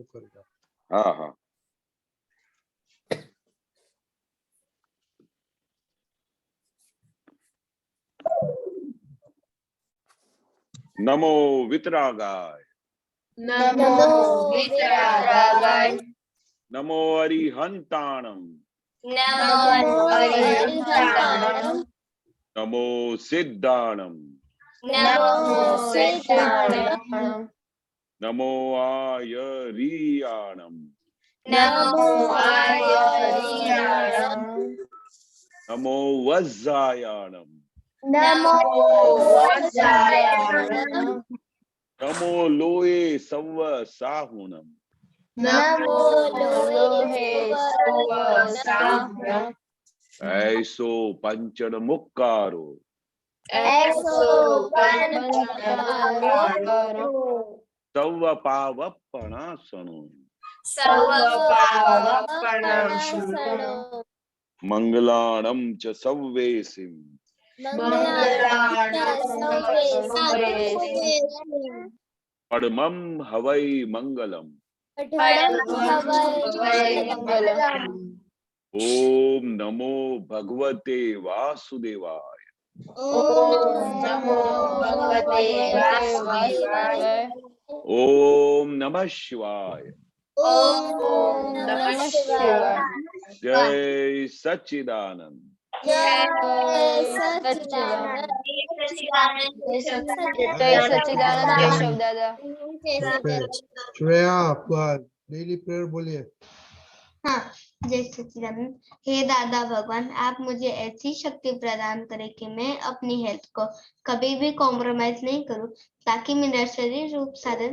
करेगा। हाँ हाँ। नमो वितरागाय, नमो वितरागाय, नमो अरिहंताणम, नमो अरिहंताणम, नमो सिद्धाणम, नमो सिद्धाणम, नमो आयरियाणम, नमो आयरियाणम, नमो वज्जायाणम, नमो वज्रायाणम, नमो लोये सव्व साहुणम, नमो लोहे सवसाहनम, ऐसो पंचन मुक्कारो, ऐसो पंचकारो, सव्व पावप्पणासनो, सर्वपावपणाशनो, मंगलाणं च सव्वेसिं, मंगलानां परमं हवै मंगलम्, मंगलम्। ओम नमो भगवते वासुदेवाय, ओम नमो भगवते वासुदेवाय, ओम नमः शिवाय, ओम नमः शिवाय, जय सच्चिदानंद। जय सच्चिदानंद, जय सच्चिदानंद केशव दादा। श्रेया आपका डेली प्रेयर बोलिए। हाँ, जय सच्चिदानंद। हे दादा भगवान, आप मुझे ऐसी शक्ति प्रदान करें कि मैं अपनी हेल्थ को कभी भी कॉम्प्रोमाइज नहीं करूं, ताकि मेरा शरीर रूप साधन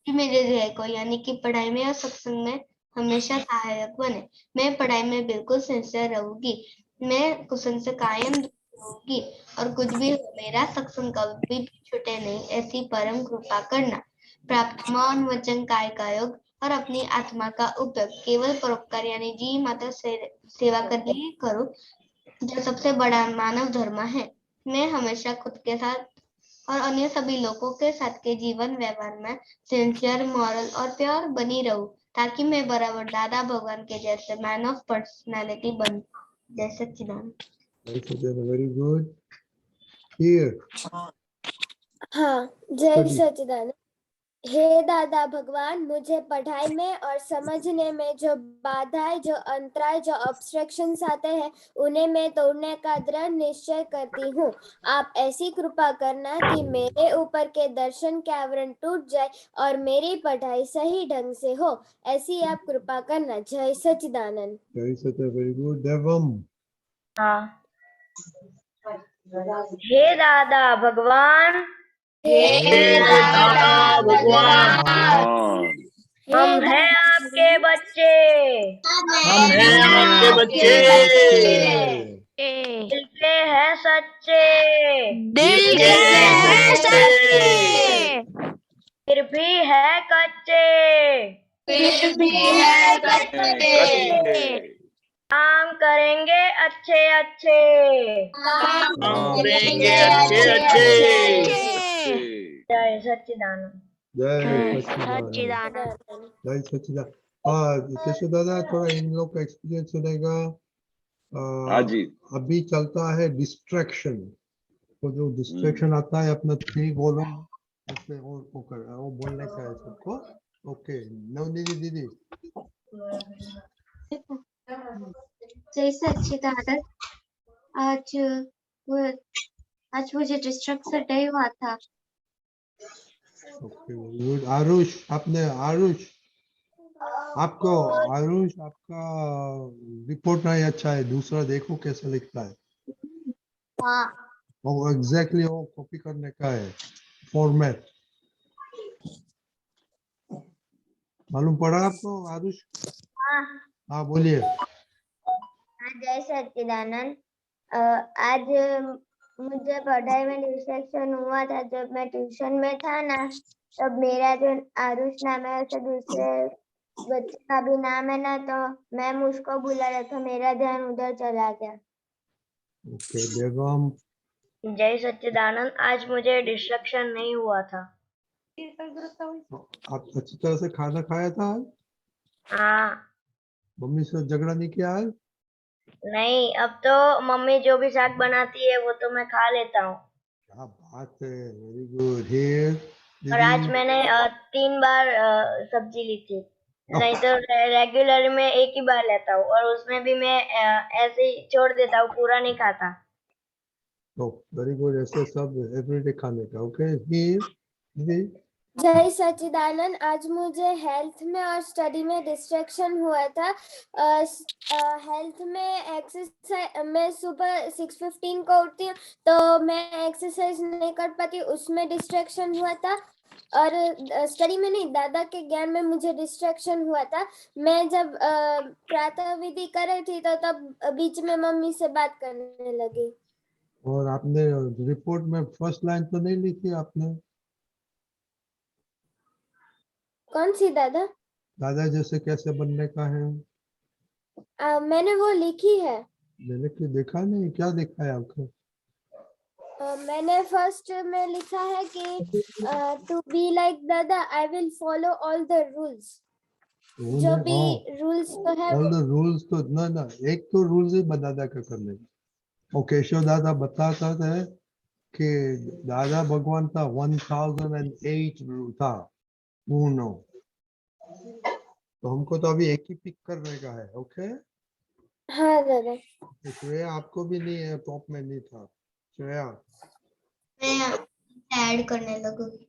मेरे ध्येय को यानी कि पढ़ाई में और सत्संग में हमेशा सहायक बने। मैं पढ़ाई में बिल्कुल सिंसियर रहूंगी, मैं कुसंग से कायम दूर रहूंगी और कुछ भी हो मेरा सत्संग कभी भी छूटे नहीं, ऐसी परम कृपा करना। प्राप्त मौन वचन काय का योग और अपनी आत्मा का उपयोग केवल परोपकार यानी जी माता सेवा करने ही करूं, जो सबसे बड़ा मानव धर्म है। मैं हमेशा खुद के साथ और अन्य सभी लोगों के साथ के जीवन व्यवहार में सिंसियर, मॉरल और प्योर बनी रहूं, ताकि मैं बराबर दादा भगवान के जैसे मैन ऑफ पर्सनालिटी बन। जय सच्चिदानंद। Very good. हियर हाँ, जय सच्चिदानंद। हे दादा भगवान, मुझे पढ़ाई में और समझने में जो बाधाएं, जो अंतराय, जो ऑब्स्ट्रक्शंस आते हैं, उन्हें मैं तोड़ने का दृढ़ निश्चय करती हूँ। आप ऐसी कृपा करना कि मेरे ऊपर के दर्शन के आवरण टूट जाए और मेरी पढ़ाई सही ढंग से हो, ऐसी आप कृपा करना। जय सच्चिदानंद। जय सच्चिदानंद, वेरी गुड। देवम। हाँ, हे दादा भगवान, हे दादा भगवान, हम हैं आपके बच्चे, हम हैं आपके बच्चे, दिल के हैं सच्चे, दिल के हैं सच्चे, फिर भी है कच्चे, काम करेंगे अच्छे अच्छे, हम करेंगे अच्छे अच्छे। जय सच्चिदानंद। जय सच्चिदानंद, जय सच्चिदानंद। केशव दादा, थोड़ा इन लोग का एक्सपीरियंस सुनेगा। हाँ जी। अभी चलता है डिस्ट्रैक्शन, तो जो डिस्ट्रैक्शन आता है अपना ठीक बोलो, उसमें वो बोलने का है सबको। ओके, नवनीति दीदी। जय सच्चिदानंद। आज मुझे डिस्ट्रक्शन डे हुआ था। Okay, good. आरुष, आपका रिपोर्ट नहीं अच्छा है, दूसरा देखो कैसा लिखता है। हाँ, वो एग्जैक्टली वो कॉपी करने का है फॉर्मेट। मालूम पड़ा आपको आरुष? हाँ बोलिए। जय सच्चिदानंद। आज मुझे पढ़ाई में डिस्ट्रैक्शन हुआ था। जब मैं ट्यूशन में था ना, तब मेरा जो आरुष नाम है, ऐसे दूसरे बच्चे का भी नाम है ना, तो मैम उसको बुला रहा था, मेरा ध्यान उधर चला गया। ओके, देवम। जय सच्चिदानंद। आज मुझे डिस्ट्रक्शन नहीं हुआ था। आप अच्छी तरह से खाना खाया था आज? हाँ। मम्मी से झगड़ा नहीं किया आज? नहीं, अब तो मम्मी जो भी साग बनाती है वो तो मैं खा लेता हूँ। क्या बात है, वेरी गुड। हियर और आज दीदी, मैंने 3 बार सब्जी ली थी। नहीं तो रेगुलर में एक ही बार लेता हूँ और उसमें भी मैं ऐसे ही छोड़ देता हूँ, पूरा नहीं खाता। Very good. ऐसे सब एवरीडे खाने का। ओके, हियर दीदी। जय सच्चिदानंद, आज मुझे हेल्थ में और स्टडी में डिस्ट्रैक्शन हुआ था। हेल्थ में एक्सरसाइज, मैं सुबह 6:15 को उठती हूँ तो मैं एक्सरसाइज नहीं कर पाती, उसमें डिस्ट्रैक्शन हुआ था। और स्टडी में नहीं, दादा के ज्ञान में मुझे डिस्ट्रैक्शन हुआ था। मैं जब प्रातः विधि कर रही थी तो तब बीच में मम्मी से बात करने लगी। और आपने रिपोर्ट में फर्स्ट लाइन तो नहीं लिखी आपने? कौन सी दादा? दादा जैसे कैसे बनने का है? मैंने वो लिखी है। मैंने क्यों देखा नहीं, क्या देखा है आपको? मैंने फर्स्ट में लिखा है कि टू बी लाइक दादा I will follow all the rules. जो भी रूल्स तो है ऑल द रूल्स तो ना, एक तो रूल्स है दादा का करने का। और केशव दादा बताता था कि दादा भगवान था 1008 था उनो। तो हमको तो अभी एक ही पिक करने का है। ओके, हाँ दादा। तो श्रेया आपको भी नहीं है, टॉप में नहीं था श्रेया। मैं ऐड करने लगूंगी।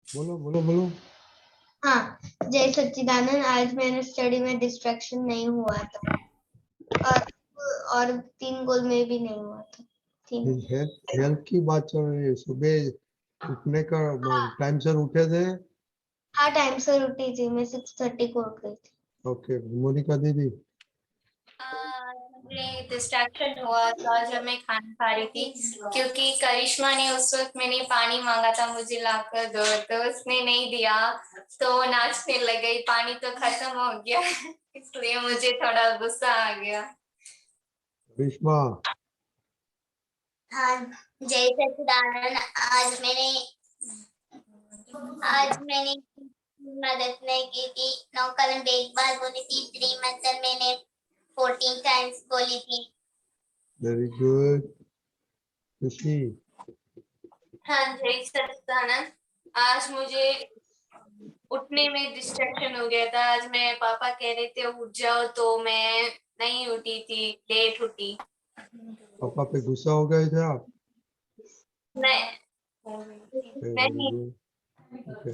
बोलो बोलो बोलो। हाँ, जय सच्चिदानंद, आज मैंने स्टडी में डिस्ट्रैक्शन नहीं हुआ था और 3 गोल में भी नहीं हुआ था। 3 हेल्थ की बात चल रही है। सुबह उठने का टाइम से उठे थे? हाँ, टाइम से उठी थी, मैं 6:30 को उठ गई थी। ओके, मोनिका दीदी। मुझे डिस्ट्रैक्शन हुआ था जब मैं खाना खा रही थी, क्योंकि करिश्मा ने उस वक्त मैंने पानी मांगा था मुझे लाकर दो, तो उसने नहीं दिया तो नाचने लग गई, पानी तो खत्म हो गया इसलिए मुझे थोड़ा गुस्सा आ गया। करिश्मा। हाँ, जय सच्चिदानंद, आज मैंने मदद नहीं की थी। नौकल में एक बार बोली थी, 3 मंत्र मैंने 14 टाइम्स बोली थी। Very good. खुशी। हाँ, जय सच्चिदानंद, आज मुझे उठने में डिस्ट्रैक्शन हो गया था। आज मैं पापा कह रहे थे उठ जाओ तो मैं नहीं उठी थी, लेट उठी। पापा पे गुस्सा हो गए थे आप? नहीं। ओके,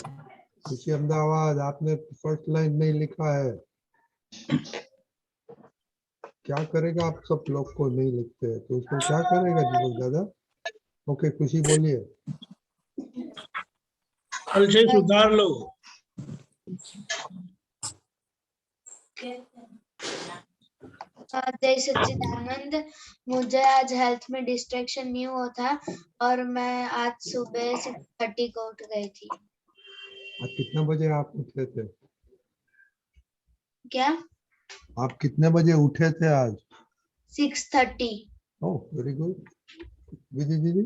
खुशी अहमदाबाद, आपने फर्स्ट लाइन नहीं लिखा है। क्या करेगा, आप सब लोग को नहीं लिखते हैं तो उसको क्या करेगा दीपक दादा? ओके, खुशी बोलिए। कल से सुधार लो। जय सच्चिदानंद, मुझे आज हेल्थ में डिस्ट्रैक्शन नहीं हुआ था और मैं आज सुबह 6:30 को उठ गई थी। आज कितने बजे आप उठे थे? क्या? आप कितने बजे उठे थे आज? 6:30। ओह, वेरी गुड। दीदी दीदी।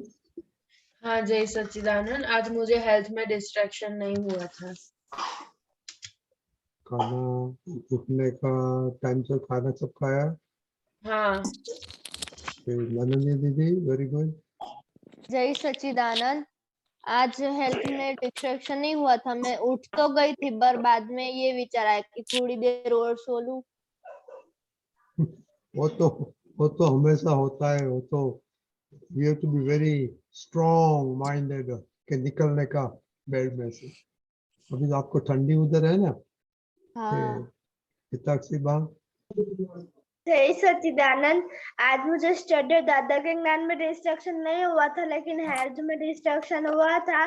हाँ, जय सच्चिदानंद, आज मुझे हेल्थ में डिस्ट्रैक्शन नहीं हुआ था। खाना, उठने का टाइम से खाना सब खाया? हाँ। नंदिनी दीदी, वेरी गुड। जय सच्चिदानंद, आज हेल्थ में डिस्ट्रैक्शन नहीं हुआ था। मैं उठ तो गई थी पर बाद में ये विचार आया कि थोड़ी देर और सो लूं। वो तो हमेशा होता है। वो तो you have to be very strong minded के निकलने का बेड में से। अभी तो आपको ठंडी उधर है ना? हाँ। हिताक्षी बा। जय सच्चिदानंद, आज मुझे स्टडी और दादा के ज्ञान में डिस्ट्रैक्शन नहीं हुआ था, लेकिन हेल्थ में डिस्ट्रैक्शन हुआ था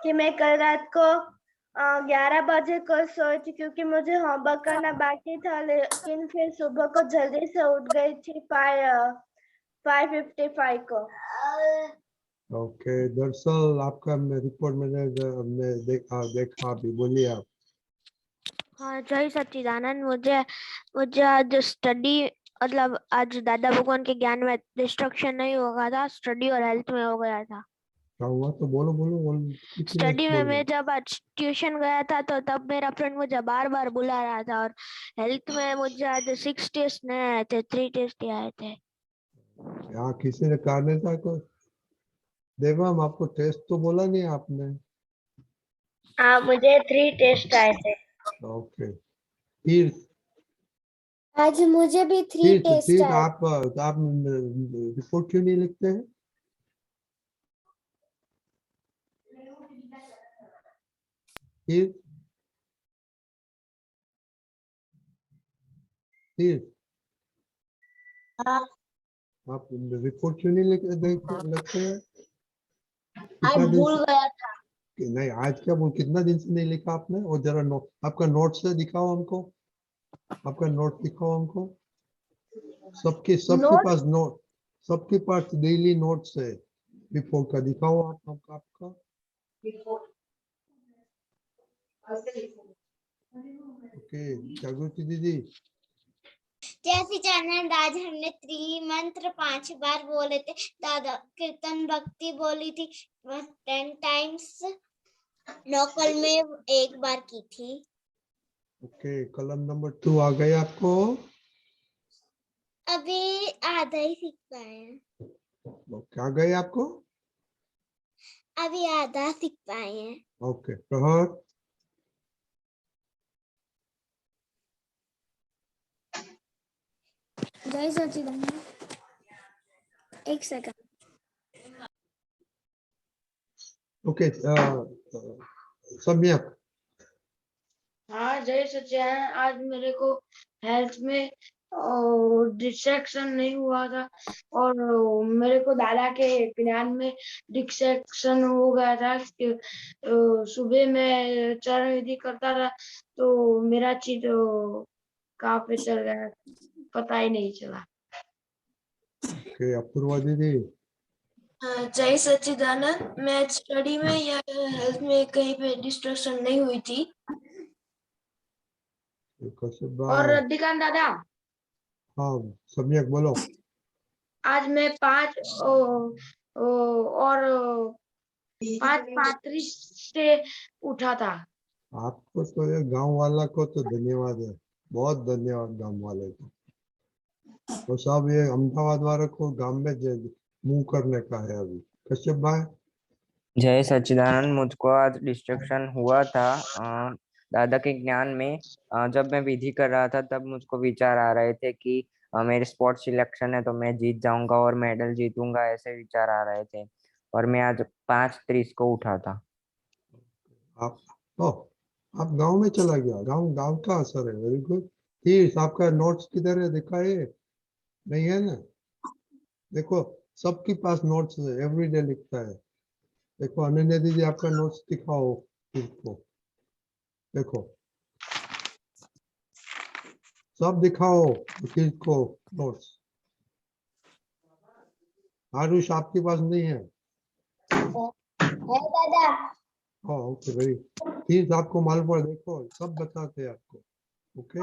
कि मैं कल रात को 11 बजे को सोई थी क्योंकि मुझे होमवर्क करना बाकी था, लेकिन फिर सुबह को जल्दी से उठ गई थी 5:55 को। ओके, दरअसल आपका रिपोर्ट मैंने देखा अभी। बोलिए आप। हाँ, जय सच्चिदानंद, मुझे आज स्टडी मतलब आज दादा भगवान के ज्ञान में डिस्ट्रैक्शन नहीं हो गया था, स्टडी और हेल्थ में हो गया था। क्या हुआ तो बोलो बोलो बोलो कितनी स्टडी में बोल रहे मैं हो? जब आज ट्यूशन गया था तो तब मेरा फ्रेंड मुझे बार बार बुला रहा था, और हेल्थ में मुझे आज 6 टेस्ट नहीं आए थे, 3 टेस्ट ही आए थे। यहाँ किसी ने कहा नहीं था को देवम आपको टेस्ट तो बोला नहीं आपने। हाँ, मुझे 3 टेस्ट आए थे। ओके फिर आज मुझे भी 3 फिर टेस्ट फिर आए। आप रिपोर्ट क्यों नहीं लिखते हैं? फिर फिर आप रिपोर्ट क्यों नहीं लिखते हैं? कितना दिन से गया था। नहीं आज क्या बोल कितना दिन से नहीं लिखा आपने? और जरा आपका नोट्स है दिखाओ हमको, आपका नोट दिखाओ हमको। सबके सबके पास डेली नोट्स है रिपोर्ट का, दिखाओ आपका। ओके जागृति दीदी। जय सच्चिदानंद। आज हमने त्रिमंत्र 5 बार बोले थे। दादा कीर्तन भक्ति बोली थी 10 टाइम्स। लोकल में 1 बार की थी। ओके कलम नंबर 2 आ गए आपको? अभी आधा ही सीख पाए हैं। क्या गए आपको? अभी आधा सीख पाए हैं। ओके प्रहर। जय सच्चिदानंद। एक सेकंड। ओके सम्यक। हाँ जय सच्चिदानंद। आज मेरे को हेल्थ में डिस्ट्रैक्शन नहीं हुआ था, और मेरे को दादा के ज्ञान में डिस्ट्रैक्शन हो गया था कि सुबह में चरण विधि करता था तो मेरा चित कहाँ पे चल गया पता ही नहीं चला। ओके अपूर्वा दीदी। जय सच्चिदानंद। मैं स्टडी में या हेल्थ में कहीं पे डिस्ट्रैक्शन नहीं हुई थी। कश्यप और भाई। रद्दिकांत दादा, हाँ सम्यक बोलो। आज मैं 5:35 से उठा था। आपको तो ये गांव वाला को तो धन्यवाद है, बहुत धन्यवाद गांव वाले को। तो सब ये अहमदाबाद वाले को गांव में मूव करने का है अभी। कश्यप भाई। जय सच्चिदानंद। मुझको आज डिस्ट्रैक्शन हुआ था दादा के ज्ञान में। जब मैं विधि कर रहा था तब मुझको विचार आ रहे थे कि मेरे स्पोर्ट्स सिलेक्शन है तो मैं जीत जाऊंगा और मेडल जीतूंगा, ऐसे विचार आ रहे थे। और मैं आज 5:30 को उठा था। आप आप गांव में चला गया, गांव का असर है। Very good. फिर आपका नोट्स किधर है दिखाए? नहीं है ना? देखो सबके पास नोट्स है, एवरीडे लिखता है। देखो अनन्या दीदी आपका नोट्स दिखाओ इसको, देखो सब दिखाओ को नोट्स। आरुष आपके पास नहीं है? दादा। हाँ ओके वेरी। फिर आपको मालूम पड़ा, देखो सब बताते हैं आपको। ओके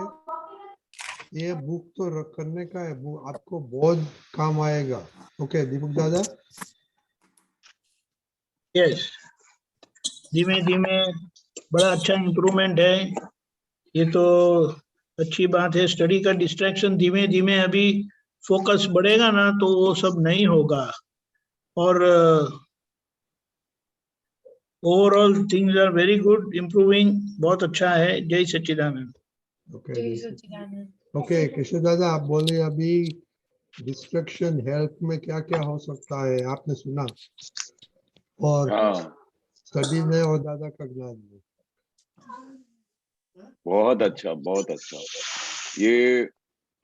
ये बुक तो करने का है, बुक आपको बहुत काम आएगा। ओके दीपक दादा। यस, धीमे धीमे बड़ा अच्छा इम्प्रूवमेंट है। ये तो अच्छी बात है। स्टडी का डिस्ट्रैक्शन धीमे धीमे अभी फोकस बढ़ेगा ना तो वो सब नहीं होगा, और overall things are very good, improving, बहुत अच्छा है। जय सच्चिदानंद। ओके किशोर दादा आप बोले अभी डिस्ट्रैक्शन हेल्थ में क्या क्या हो सकता है आपने सुना, और स्टडी में और दादा का ज्ञान में। बहुत अच्छा बहुत अच्छा। ये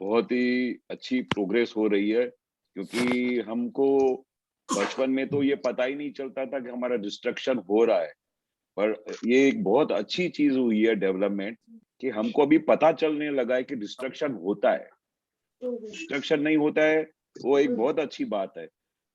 बहुत ही अच्छी प्रोग्रेस हो रही है, क्योंकि हमको बचपन में तो ये पता ही नहीं चलता था कि हमारा डिस्ट्रैक्शन हो रहा है। पर ये एक बहुत अच्छी चीज हुई है डेवलपमेंट, कि हमको अभी पता चलने लगा है कि डिस्ट्रैक्शन होता है। डिस्ट्रैक्शन नहीं होता है वो एक बहुत अच्छी बात है,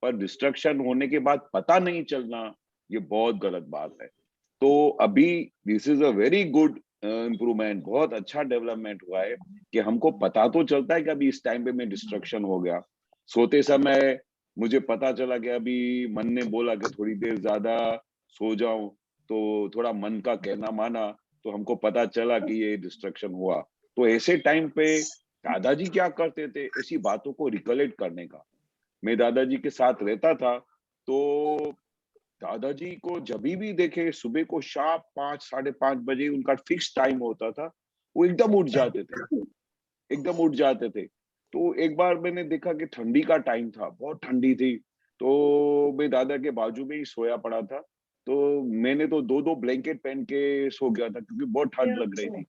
पर डिस्ट्रैक्शन होने के बाद पता नहीं चलना ये बहुत गलत बात है। तो अभी this is a very good improvement, बहुत अच्छा डेवलपमेंट हुआ है कि हमको पता तो चलता है कि अभी इस टाइम पे मैं डिस्ट्रैक्शन हो गया। सोते समय मुझे पता चला कि अभी मन ने बोला कि थोड़ी देर ज्यादा सो जाऊं, तो थोड़ा मन का कहना माना, तो हमको पता चला कि ये डिस्ट्रक्शन हुआ। तो ऐसे टाइम पे दादाजी क्या करते थे, ऐसी बातों को रिकलेक्ट करने का। मैं दादाजी के साथ रहता था, तो दादाजी को जब भी देखे सुबह को शार्प 5 साढ़े 5 बजे उनका फिक्स टाइम होता था, वो एकदम उठ जाते थे, एकदम उठ जाते थे। तो एक बार मैंने देखा कि ठंडी का टाइम था, बहुत ठंडी थी, तो मैं दादा के बाजू में ही सोया पड़ा था। तो मैंने तो 2-2 ब्लैंकेट पहन के सो गया था, क्योंकि बहुत ठंड लग रही थी।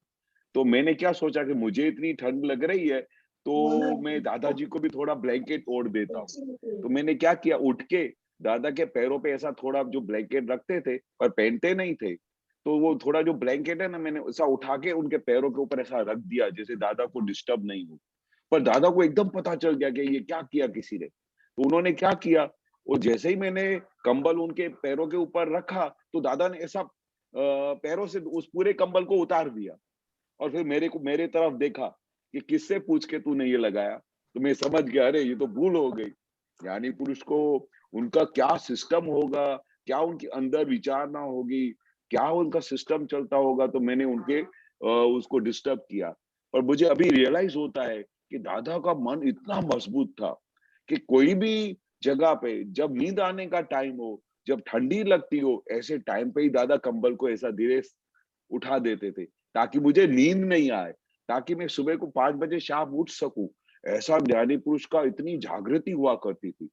तो मैंने क्या सोचा कि मुझे इतनी ठंड लग रही है, तो मैं दादाजी को भी थोड़ा ब्लैंकेट ओढ़ देता हूँ। तो मैंने क्या किया, उठ के दादा के पैरों पे ऐसा थोड़ा जो ब्लैंकेट रखते थे, पर पहनते नहीं थे, तो वो थोड़ा जो ब्लैंकेट है ना, मैंने ऐसा उठा के उनके पैरों के ऊपर ऐसा रख दिया, जैसे दादा को डिस्टर्ब नहीं हो। पर दादा को एकदम पता चल गया कि ये क्या किया किसी ने। तो उन्होंने क्या किया, वो जैसे ही मैंने कंबल उनके पैरों के ऊपर रखा, तो दादा ने ऐसा पैरों से उस पूरे कंबल को उतार दिया, और फिर मेरे तरफ देखा कि किससे पूछ के तूने ये लगाया। तो मैं समझ गया, अरे ये तो भूल हो गई। ज्ञानी पुरुष को उनका क्या सिस्टम होगा, क्या उनके अंदर विचारना होगी, क्या उनका सिस्टम चलता होगा, तो मैंने उनके उसको डिस्टर्ब किया। और मुझे अभी रियलाइज होता है कि दादा का मन इतना मजबूत था कि कोई भी जगह पे जब नींद आने का टाइम हो, जब ठंडी लगती हो, ऐसे टाइम पे ही दादा कंबल को ऐसा धीरे उठा देते थे, ताकि मुझे नींद नहीं आए, ताकि मैं सुबह को 5 बजे शाम उठ सकूं। ऐसा ज्ञानी पुरुष का इतनी जागृति हुआ करती थी।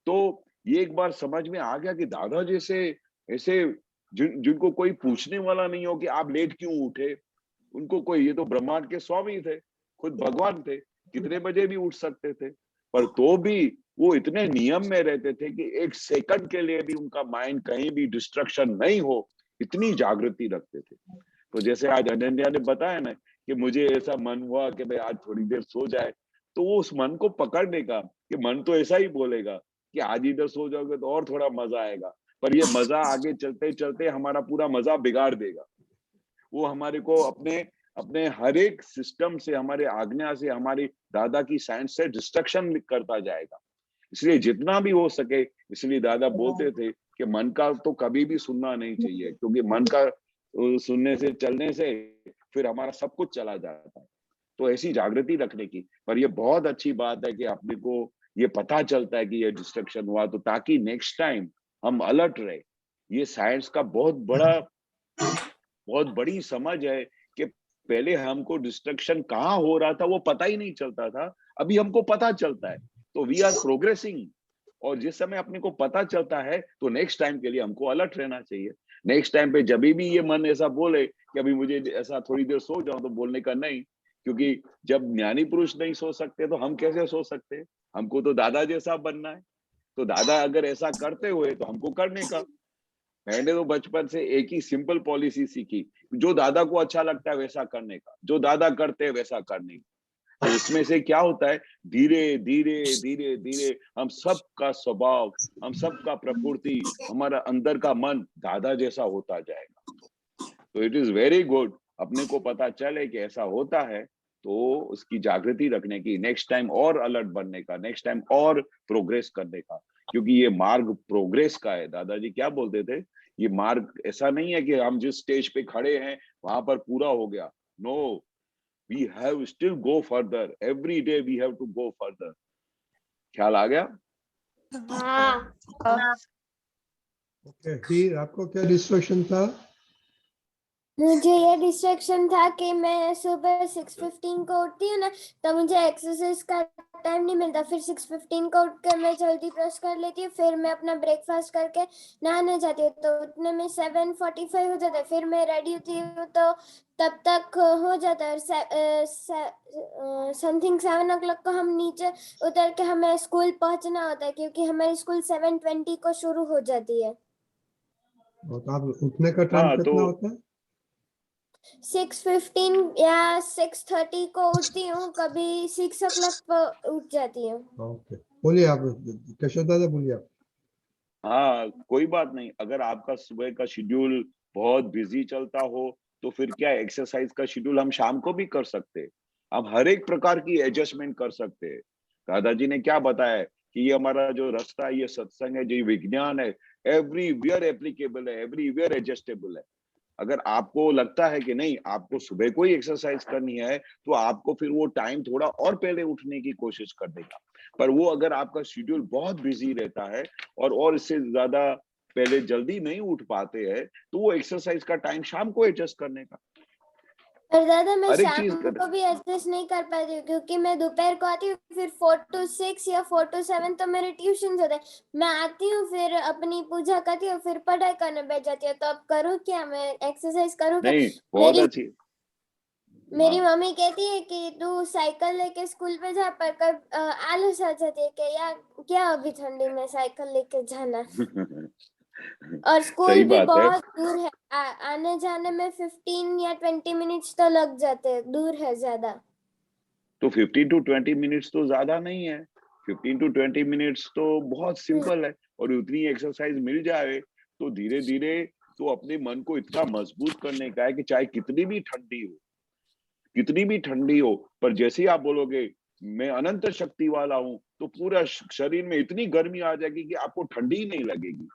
तो ये एक बार समझ में आ गया कि दादा जैसे ऐसे जिनको कोई पूछने वाला नहीं हो कि आप लेट क्यों उठे, उनको कोई, ये तो ब्रह्मांड के स्वामी थे, खुद भगवान थे, कितने बजे भी उठ सकते थे, पर तो भी वो इतने नियम में रहते थे कि एक सेकंड के लिए भी उनका माइंड कहीं भी डिस्ट्रक्शन नहीं हो, इतनी जागृति रखते थे। तो जैसे आज अनन्या ने बताया ना कि मुझे ऐसा मन हुआ कि मैं आज थोड़ी देर सो जाए, तो वो उस मन को पकड़ने का, कि मन तो ऐसा ही बोलेगा कि आज इधर सो जाओगे तो और थोड़ा मजा आएगा, पर ये मजा आगे चलते चलते हमारा पूरा मजा बिगाड़ देगा। वो हमारे को अपने अपने हर एक सिस्टम से, हमारे आज्ञा से, हमारी दादा की साइंस से डिस्ट्रक्शन करता जाएगा। इसलिए जितना भी हो सके, इसलिए दादा बोलते थे कि मन का तो कभी भी सुनना नहीं चाहिए, क्योंकि मन का सुनने से, चलने से फिर हमारा सब कुछ चला जाता है। तो ऐसी जागृति रखने की, पर ये बहुत अच्छी बात है कि अपने को ये पता चलता है कि ये डिस्ट्रक्शन हुआ, तो ताकि नेक्स्ट टाइम हम अलर्ट रहे। ये साइंस का बहुत बड़ी समझ है कि पहले हमको डिस्ट्रक्शन कहाँ हो रहा था वो पता ही नहीं चलता था, अभी हमको पता चलता है, तो वी आर प्रोग्रेसिंग। और जिस समय अपने को पता चलता है, तो नेक्स्ट टाइम के लिए हमको अलर्ट रहना चाहिए। नेक्स्ट टाइम पे जब भी ये मन ऐसा बोले कि अभी मुझे ऐसा थोड़ी देर सो जाऊं, तो बोलने का नहीं, क्योंकि जब ज्ञानी पुरुष नहीं सो सकते तो हम कैसे सो सकते हैं? हमको तो दादा जैसा बनना है। तो दादा अगर ऐसा करते हुए तो हमको करने का। मैंने तो बचपन से एक ही सिंपल पॉलिसी सीखी, जो दादा को अच्छा लगता है वैसा करने का, जो दादा करते हैं वैसा करने का। तो उसमें से क्या होता है, धीरे धीरे धीरे धीरे हम सबका स्वभाव, हम सबका प्रकृति, हमारा अंदर का मन दादा जैसा होता जाएगा। तो इट इज वेरी गुड, अपने को पता चले कि ऐसा होता है, तो उसकी जागृति रखने की, नेक्स्ट टाइम और अलर्ट बनने का, नेक्स्ट टाइम और प्रोग्रेस करने का, क्योंकि ये मार्ग प्रोग्रेस का है। दादाजी क्या बोलते थे, ये मार्ग ऐसा नहीं है कि हम जिस स्टेज पे खड़े हैं वहां पर पूरा हो गया। No, we have still go further, every day we have to go further। ख्याल आ गया? ओके, फिर आपको क्या डिस्ट्रक्शन था? मुझे ये डिस्ट्रैक्शन था कि मैं सुबह 6:15 को उठती हूँ ना, तो मुझे एक्सरसाइज का टाइम नहीं मिलता। फिर 6:15 को उठ कर मैं जल्दी ब्रश कर लेती हूँ, फिर मैं अपना ब्रेकफास्ट करके नहाने जाती हूँ, तो उतने में 7:45 हो जाता है। फिर मैं रेडी होती हूँ तो तब तक हो जाता है। समथिंग 7 o'clock को हम नीचे उतर के हमें स्कूल पहुँचना होता है, क्योंकि हमारी स्कूल 7:20 को शुरू हो जाती है। और आप उठने का टाइम कितना होता है? 6:15 या 6:30 को उठती हूँ, कभी 6 o'clock पर उठ जाती हूँ। ओके, बोलिए आप, केशव दादा बोलिए आप। हाँ, कोई बात नहीं। अगर आपका सुबह का शेड्यूल बहुत बिजी चलता हो, तो फिर क्या एक्सरसाइज का शेड्यूल हम शाम को भी कर सकते हैं। हम हर एक प्रकार की एडजस्टमेंट कर सकते हैं। दादाजी ने क्या बताया कि ये हमारा जो रास्ता है, ये सत्संग है, जो विज्ञान है, एवरीवेयर एप्लीकेबल है, एवरीवेयर एडजस्टेबल है। अगर आपको लगता है कि नहीं आपको सुबह को ही एक्सरसाइज करनी है, तो आपको फिर वो टाइम थोड़ा और पहले उठने की कोशिश कर देगा। पर वो अगर आपका शेड्यूल बहुत बिजी रहता है और इससे ज्यादा पहले जल्दी नहीं उठ पाते हैं, तो वो एक्सरसाइज का टाइम शाम को एडजस्ट करने का। पर दादा मैं हर एक शाम चीज कर को भी एडजस्ट नहीं कर पाती हूँ, क्योंकि मैं दोपहर को आती हूँ, फिर 4 to 6 या 4 to 7 तो मेरे ट्यूशन होते हैं। मैं आती हूँ, फिर अपनी पूजा करती हूँ, फिर पढ़ाई करने बैठ जाती हूँ। तो अब करूँ क्या, मैं एक्सरसाइज करूँ क्या? नहीं, बहुत अच्छी। मेरी हाँ। मम्मी कहती है कि तू साइकिल लेके स्कूल पे जा, पर कब आलस आ जाती है कि यार क्या अभी ठंडी में साइकिल लेके जाना। और स्कूल सही भी बात है। बहुत दूर है, आने जाने में 15 या 20 मिनट्स तो लग जाते हैं, दूर है ज्यादा। तो 15 to 20 मिनट्स तो ज्यादा नहीं है। 15 to 20 मिनट्स तो बहुत सिंपल है, और उतनी एक्सरसाइज मिल जाए तो धीरे धीरे तो अपने मन को इतना मजबूत करने का है कि चाहे कितनी भी ठंडी हो, पर जैसे ही आप बोलोगे मैं अनंत शक्ति वाला हूं, तो पूरा शरीर में इतनी गर्मी आ जाएगी कि आपको ठंडी ही नहीं लगेगी।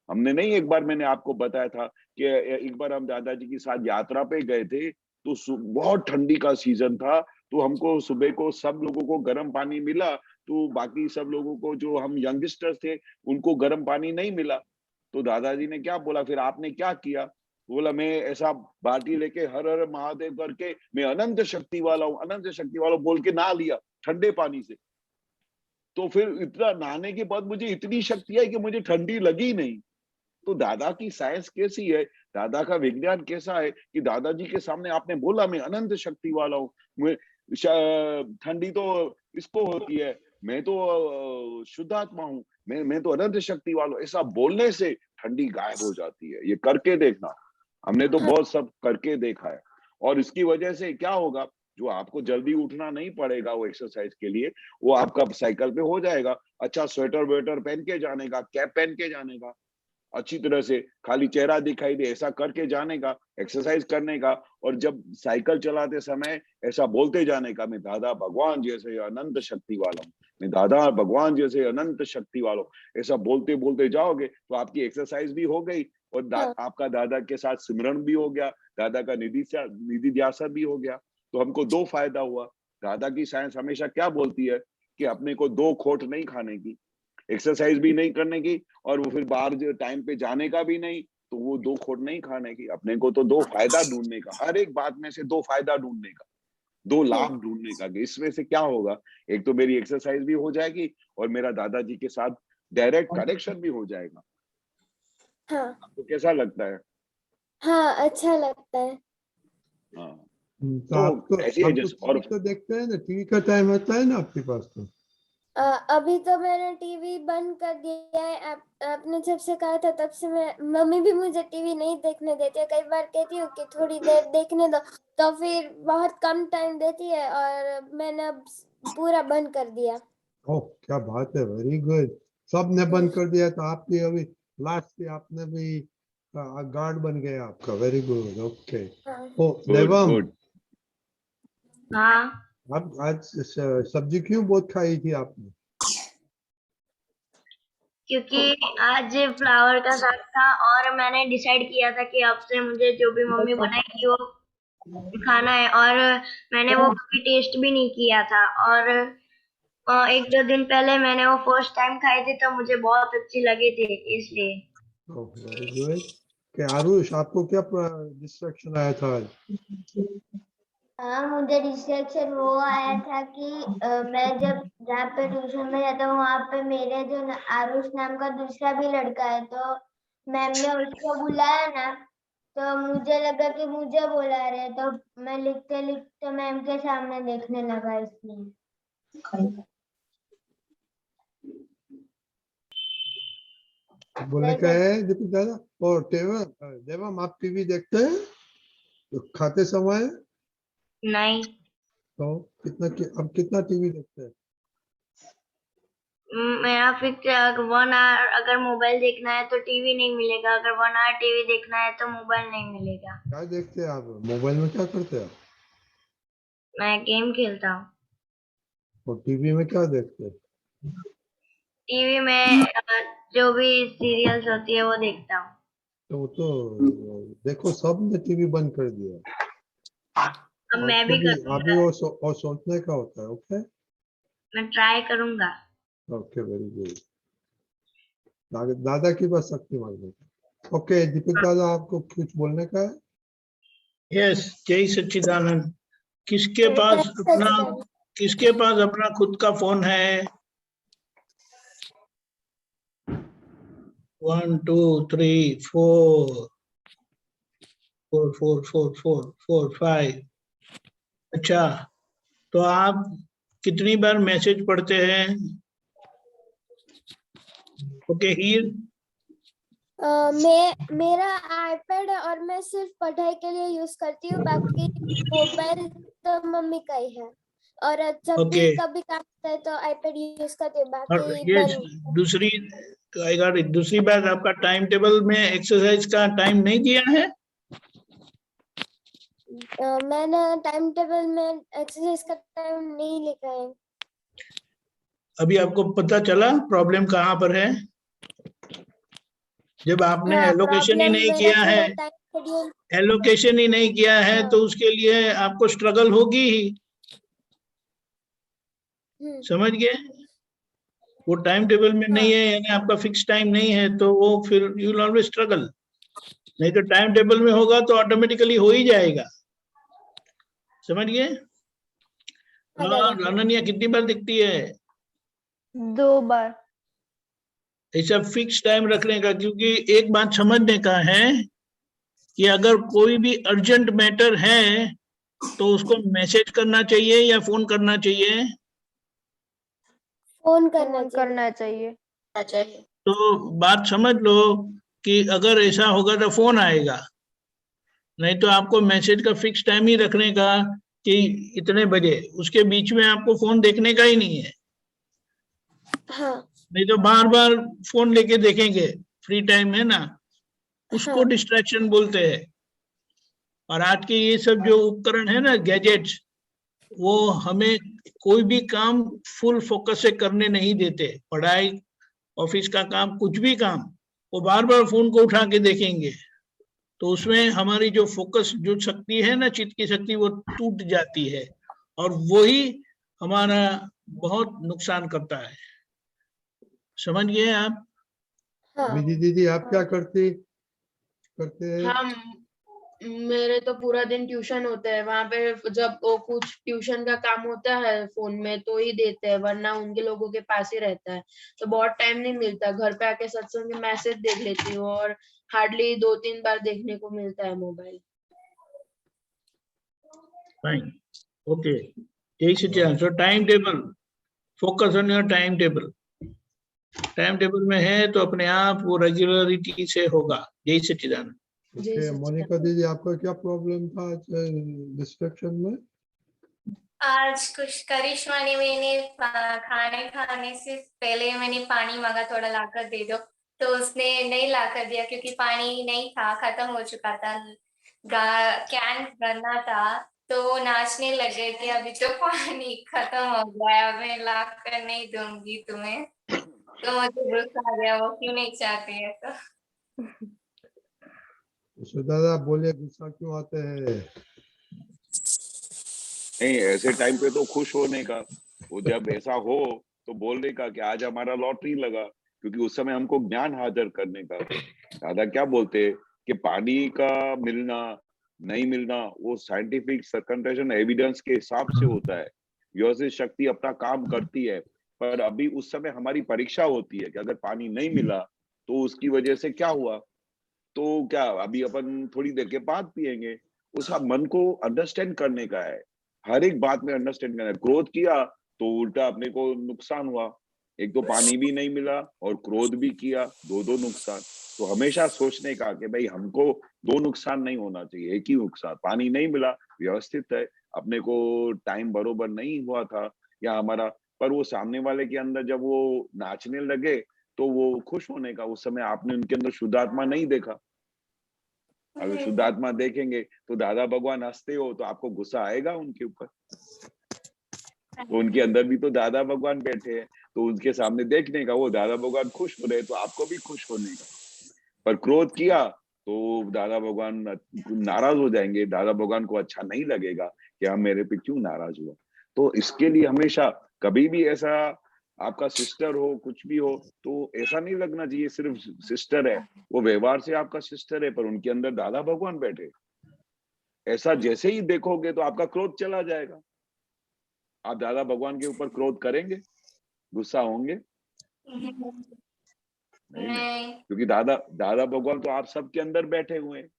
हमने नहीं, एक बार मैंने आपको बताया था कि एक बार हम दादाजी के साथ यात्रा पे गए थे, तो बहुत ठंडी का सीजन था, तो हमको सुबह को सब लोगों को गर्म पानी मिला, तो बाकी सब लोगों को, जो हम यंगस्टर्स थे, उनको गर्म पानी नहीं मिला। तो दादाजी ने क्या बोला, फिर आपने क्या किया? बोला मैं ऐसा बाल्टी लेके हर हर महादेव करके मैं अनंत शक्ति वाला हूँ, अनंत शक्ति वाला हूं बोल के नहा लिया ठंडे पानी से। तो फिर इतना नहाने के बाद मुझे इतनी शक्ति आई कि मुझे ठंडी लगी नहीं। तो दादा की साइंस कैसी है, दादा का विज्ञान कैसा है कि दादाजी के सामने आपने बोला मैं अनंत शक्ति वाला हूँ, मैं ठंडी तो इसको होती है, मैं तो शुद्धात्मा हूँ, मैं तो अनंत शक्ति वाला हूँ, ऐसा बोलने से ठंडी गायब हो जाती है। ये करके देखना, हमने तो बहुत सब करके देखा है। और इसकी वजह से क्या होगा, जो आपको जल्दी उठना नहीं पड़ेगा वो एक्सरसाइज के लिए, वो आपका साइकिल पे हो जाएगा। अच्छा स्वेटर वेटर पहन के जाने का, कैप पहन के जाने का, अच्छी तरह से खाली चेहरा दिखाई दे ऐसा करके जाने का, एक्सरसाइज करने का। और जब साइकिल चलाते समय ऐसा बोलते जाने का, मैं दादा भगवान जैसे अनंत शक्ति वाला हूँ, मैं दादा भगवान जैसे अनंत शक्ति वाला हूँ। ऐसा बोलते बोलते जाओगे तो आपकी एक्सरसाइज भी हो गई, और आपका दादा के साथ सिमरन भी हो गया, दादा का निधि ध्यासा भी हो गया। तो हमको दो फायदा हुआ। दादा की साइंस हमेशा क्या बोलती है कि अपने को दो खोट नहीं खाने की, एक्सरसाइज भी नहीं करने की, और वो फिर बाहर जो टाइम पे जाने का भी नहीं, तो वो दो खोट नहीं खाने की। अपने को तो दो फायदा ढूंढने का, हर एक बात में से दो फायदा ढूंढने का, दो लाभ ढूंढने का, कि इसमें से क्या होगा, एक तो मेरी एक्सरसाइज भी हो जाएगी और मेरा दादाजी के साथ डायरेक्ट कनेक्शन भी हो जाएगा। हाँ आपको कैसा लगता है? हाँ, अच्छा लगता है। हाँ, तो आप तो ऐसे आप तो जैसे, और टीवी तो देखते हैं ना, टीवी का टाइम होता है ना आपके पास तो? अभी तो मैंने टीवी बंद कर दिया है। आपने जब से कहा था तब से मैं, मम्मी भी मुझे टीवी नहीं देखने देती है। कई बार कहती हूँ कि थोड़ी देर देखने दो, तो फिर बहुत कम टाइम देती है, और मैंने अब पूरा बंद कर दिया। ओह क्या बात है, वेरी गुड। सबने बंद कर दिया तो आपकी अभी लास्ट पे आपने भी गार्ड बन गया आपका, वेरी गुड, ओके। ओ गुड देवम, गुड। हाँ, आप आज सब्जी क्यों बहुत खाई थी आपने? क्योंकि आज फ्लावर का साग था और मैंने डिसाइड किया था कि अब से मुझे जो भी मम्मी बनाएगी वो खाना है, और मैंने वो कभी टेस्ट भी नहीं किया था। और एक दो दिन पहले मैंने वो फर्स्ट टाइम खाई थी, तो मुझे बहुत अच्छी लगी थी, इसलिए। Oh very good. कि आरुष, आपको क्या डिस्ट्रैक्शन आया था आज? हाँ, मुझे डिस्ट्रैक्शन वो आया था कि मैं जब जहाँ पे ट्यूशन में जाता हूँ वहाँ पे मेरे जो आरुष नाम का दूसरा भी लड़का है, तो मैम ने उसको बुलाया ना, तो मुझे लगा कि मुझे बुला रहे, तो मैं लिखते लिखते मैम के सामने देखने लगा, इसलिए। बोले क्या है दीपक दादा? और देवम, आप टीवी देखते हैं तो खाते समय? नहीं, तो अब कितना टीवी देखते हैं? मेरा फिक्स है, अगर 1 आवर अगर मोबाइल देखना है तो टीवी नहीं मिलेगा, अगर 1 आवर टीवी देखना है तो मोबाइल नहीं मिलेगा। क्या देखते हैं आप मोबाइल में, क्या करते हैं आप? मैं गेम खेलता हूँ। और टीवी में क्या देखते हैं? टीवी में जो भी सीरियल्स होती है वो देखता हूँ। तो वो तो देखो सबने टीवी बंद कर दिया। अब मैं भी अभी करूँगा, और सोचने का होता है। ओके मैं ट्राई करूँगा। Okay very good. दादा की बस शक्ति मांगने का। ओके दीपक दादा आपको कुछ बोलने का है? यस, जय सच्चिदानंद। किसके जय पास अपना सच्चिदानंद। किसके पास अपना खुद का फोन है? 1 2 3 4 4 4 4 4 4 5। अच्छा, तो आप कितनी बार मैसेज पढ़ते हैं? ओके हीर, मेरा आईपैड है और मैं सिर्फ पढ़ाई के लिए यूज करती हूँ, बाकी मोबाइल तो मम्मी का ही है। और जब भी ओके। कभी काम होता है तो आईपैड यूज करती हूँ, और बाकी ये बंद। दूसरी बात, आपका टाइम टेबल में एक्सरसाइज का टाइम नहीं दिया है? मैंने टाइम टेबल में एक्सरसाइज का टाइम नहीं लिखा है। अभी आपको पता चला प्रॉब्लम कहाँ पर है? जब आपने हाँ, एलोकेशन ही प्रॉब्लम नहीं मेरा किया है, पूरा टाइम शेड्यूल। एलोकेशन ही नहीं किया है, हाँ। तो उसके लिए आपको स्ट्रगल होगी ही। समझ गए? वो टाइम टेबल में नहीं है, यानी आपका फिक्स टाइम नहीं है, तो वो फिर यू विल ऑलवेज स्ट्रगल। नहीं तो टाइम टेबल में होगा तो ऑटोमेटिकली हो ही जाएगा। समझ गए? हाँ, अनन्या कितनी बार दिखती है? 2 बार। ऐसा फिक्स टाइम रखने का, क्योंकि एक बात समझने का है कि अगर कोई भी अर्जेंट मैटर है तो उसको मैसेज करना चाहिए या फोन करना चाहिए? फोन करना चाहिए। तो बात समझ लो कि अगर ऐसा होगा तो फोन आएगा, नहीं तो आपको मैसेज का फिक्स टाइम ही रखने का कि इतने बजे, उसके बीच में आपको फोन देखने का ही नहीं है। हाँ। नहीं तो बार बार फोन लेके देखेंगे, फ्री टाइम है ना, उसको डिस्ट्रैक्शन बोलते हैं। और आज के ये सब जो उपकरण है ना, गैजेट्स, वो हमें कोई भी काम फुल फोकस से करने नहीं देते। पढ़ाई, ऑफिस का काम, कुछ भी काम, वो बार बार फोन को उठा के देखेंगे, तो उसमें हमारी जो फोकस, जो शक्ति है ना, चित्त की शक्ति, वो टूट जाती है और वही हमारा बहुत नुकसान करता है। समझ गए आप? विधि दीदी आप क्या करते हैं? हम मेरे तो पूरा दिन ट्यूशन होता है, वहां पे जब वो कुछ ट्यूशन का काम होता है फोन में तो ही देते हैं, वरना उनके लोगों के पास ही रहता है, तो बहुत टाइम नहीं मिलता। घर पे आके सत्संग के मैसेज देख लेती हूँ और हार्डली 2-3 बार देखने को मिलता है मोबाइल। Fine, okay. यही सच्चाई। सो time table, focus on your time table. Time table में है तो अपने आप वो रेगुलरिटी से होगा। यही सच्चिदानंद। ओके मोनिका दीदी आपका क्या प्रॉब्लम था डिस्ट्रैक्शन में? आज कुछ करिश्मा ने, मैंने खाने खाने से पहले मैंने पानी मांगा, थोड़ा लाकर दे दो, तो उसने नहीं लाकर दिया क्योंकि पानी नहीं था, खत्म हो चुका था, कैन भरना था। तो वो नाचने लगे कि अभी तो पानी खत्म हो गया, मैं लाकर नहीं दूंगी तुम्हें। तो मुझे गुस्सा आ गया, वो क्यों नहीं चाहते है तो। दादा बोलिए गुस्सा क्यों आते हैं? नहीं, ऐसे टाइम पे तो खुश होने का, वो जब ऐसा हो तो बोलने का कि आज हमारा लॉटरी लगा, क्योंकि उस समय हमको ज्ञान हाजिर करने का। दादा क्या बोलते हैं कि पानी का मिलना नहीं मिलना वो साइंटिफिक सर्कमस्टेंशियल एविडेंस के हिसाब से होता है। व्यवस्थित शक्ति अपना काम करती है, पर अभी उस समय हमारी परीक्षा होती है कि अगर पानी नहीं मिला तो उसकी वजह से क्या हुआ, तो क्या अभी अपन थोड़ी देर के बाद पिएंगे। उस मन को अंडरस्टैंड करने का है, हर एक बात में अंडरस्टैंड करना है। क्रोध किया तो उल्टा अपने को नुकसान हुआ, एक तो पानी भी नहीं मिला और क्रोध भी किया, दो नुकसान। तो हमेशा सोचने का कि भाई हमको दो नुकसान नहीं होना चाहिए, एक ही नुकसान। पानी नहीं मिला, व्यवस्थित है, अपने को टाइम बरोबर नहीं हुआ था या हमारा, पर वो सामने वाले के अंदर जब वो नाचने लगे तो वो खुश होने का, उस समय आपने उनके अंदर शुद्धात्मा नहीं देखा। अगर शुद्धात्मा देखेंगे तो दादा भगवान हंसते हो तो आपको गुस्सा आएगा उनके ऊपर, तो उनके अंदर भी तो दादा भगवान बैठे हैं। तो उनके सामने देखने का, वो दादा भगवान खुश हो रहे तो आपको भी खुश होने का। पर क्रोध किया तो दादा भगवान नाराज हो जाएंगे, दादा भगवान को अच्छा नहीं लगेगा कि हम मेरे पे क्यों नाराज हुआ। तो इसके लिए हमेशा कभी भी ऐसा आपका सिस्टर हो कुछ भी हो तो ऐसा नहीं लगना चाहिए सिर्फ सिस्टर है, वो व्यवहार से आपका सिस्टर है पर उनके अंदर दादा भगवान बैठे। ऐसा जैसे ही देखोगे तो आपका क्रोध चला जाएगा। आप दादा भगवान के ऊपर क्रोध करेंगे, गुस्सा होंगे नहीं, क्योंकि दादा भगवान तो आप सबके अंदर बैठे हुए हैं।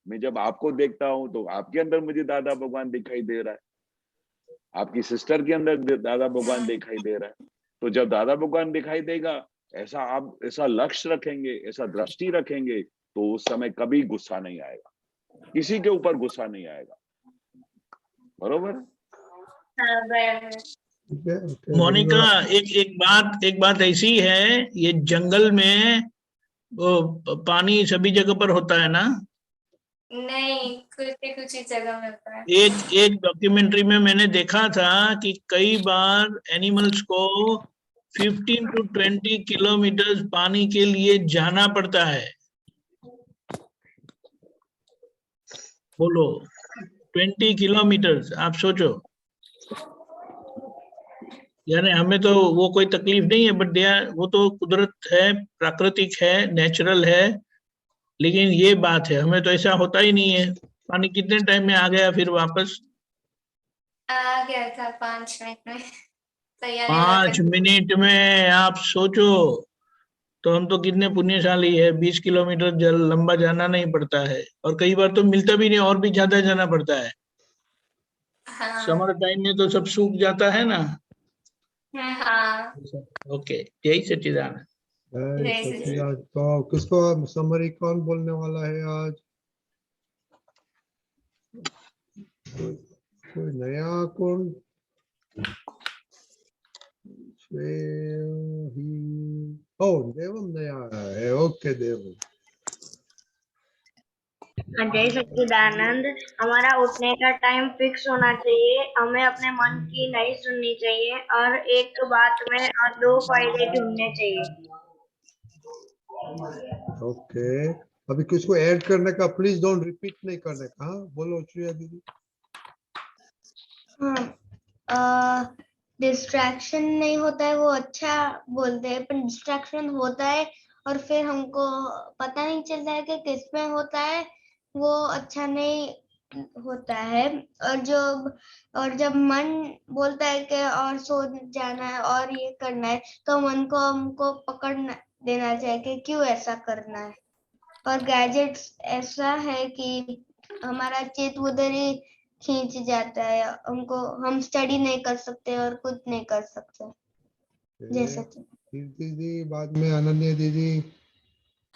मैं जब आपको देखता हूं तो आपके अंदर मुझे दादा भगवान दिखाई दे रहा है, आपकी सिस्टर के अंदर दादा भगवान दिखाई दे रहा है। तो जब दादा भगवान दिखाई देगा, ऐसा आप ऐसा लक्ष्य रखेंगे, ऐसा दृष्टि रखेंगे तो उस समय कभी गुस्सा नहीं आएगा, किसी के ऊपर गुस्सा नहीं आएगा। बरोबर? मोनिका, एक बात ऐसी है, ये जंगल में वो पानी सभी जगह पर होता है ना? नहीं, कुछ ही जगह में होता है। एक डॉक्यूमेंट्री में मैंने देखा था कि कई बार एनिमल्स को 15 to 20 किलोमीटर पानी के लिए जाना पड़ता है। बोलो 20 किलोमीटर, आप सोचो। यानी हमें तो वो कोई तकलीफ नहीं है, बट वो तो कुदरत है, प्राकृतिक है, नेचुरल है। लेकिन ये बात है, हमें तो ऐसा होता ही नहीं है। पानी कितने टाइम में आ गया फिर वापस? आ गया था 5 मिनट में। तैयारी 5 मिनट में आप सोचो, तो हम तो कितने पुण्यशाली है, 20 किलोमीटर जल लंबा जाना नहीं पड़ता है, और कई बार तो मिलता भी नहीं, और भी ज्यादा जाना पड़ता है। हाँ। समर टाइम में तो सब सूख जाता है ना। हाँ। ओके, जय सच्चिदानंद। जय सच्चिदानंद। तो किसको समरी कौन बोलने वाला है आज? कोई नया कौन? देवम नया है। ओके देवम। जय सच्चिदानंद। हमारा उठने का टाइम फिक्स होना चाहिए, हमें अपने मन की नहीं सुननी चाहिए, और एक बात में और 2 फायदे ढूंढने चाहिए। ओके, अभी किसको ऐड करने का? प्लीज डोंट रिपीट नहीं करने का। हाँ बोलो श्रेया दीदी। डिस्ट्रैक्शन नहीं होता है वो अच्छा बोलते हैं, पर डिस्ट्रैक्शन होता है और फिर हमको पता नहीं चलता है कि किस में होता है, वो अच्छा नहीं होता है। और जब मन बोलता है कि और सो जाना है और ये करना है, तो मन को हमको पकड़ देना चाहिए कि क्यों ऐसा करना है। और गैजेट्स ऐसा है कि हमारा चित्त उधर ही खींच जाता है, हम स्टडी नहीं कर सकते और कुछ नहीं कर सकते। जैसे दीदी, बाद में अनन्या दीदी।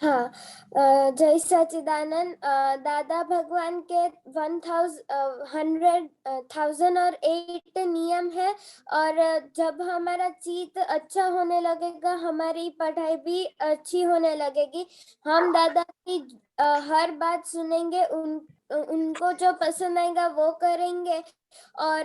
हाँ, जय सच्चिदानंद। दादा भगवान के 1008 नियम है, और जब हमारा चित्त अच्छा होने लगेगा, हमारी पढ़ाई भी अच्छी होने लगेगी। हम दादा की हर बात सुनेंगे, उनको जो पसंद आएगा वो करेंगे, और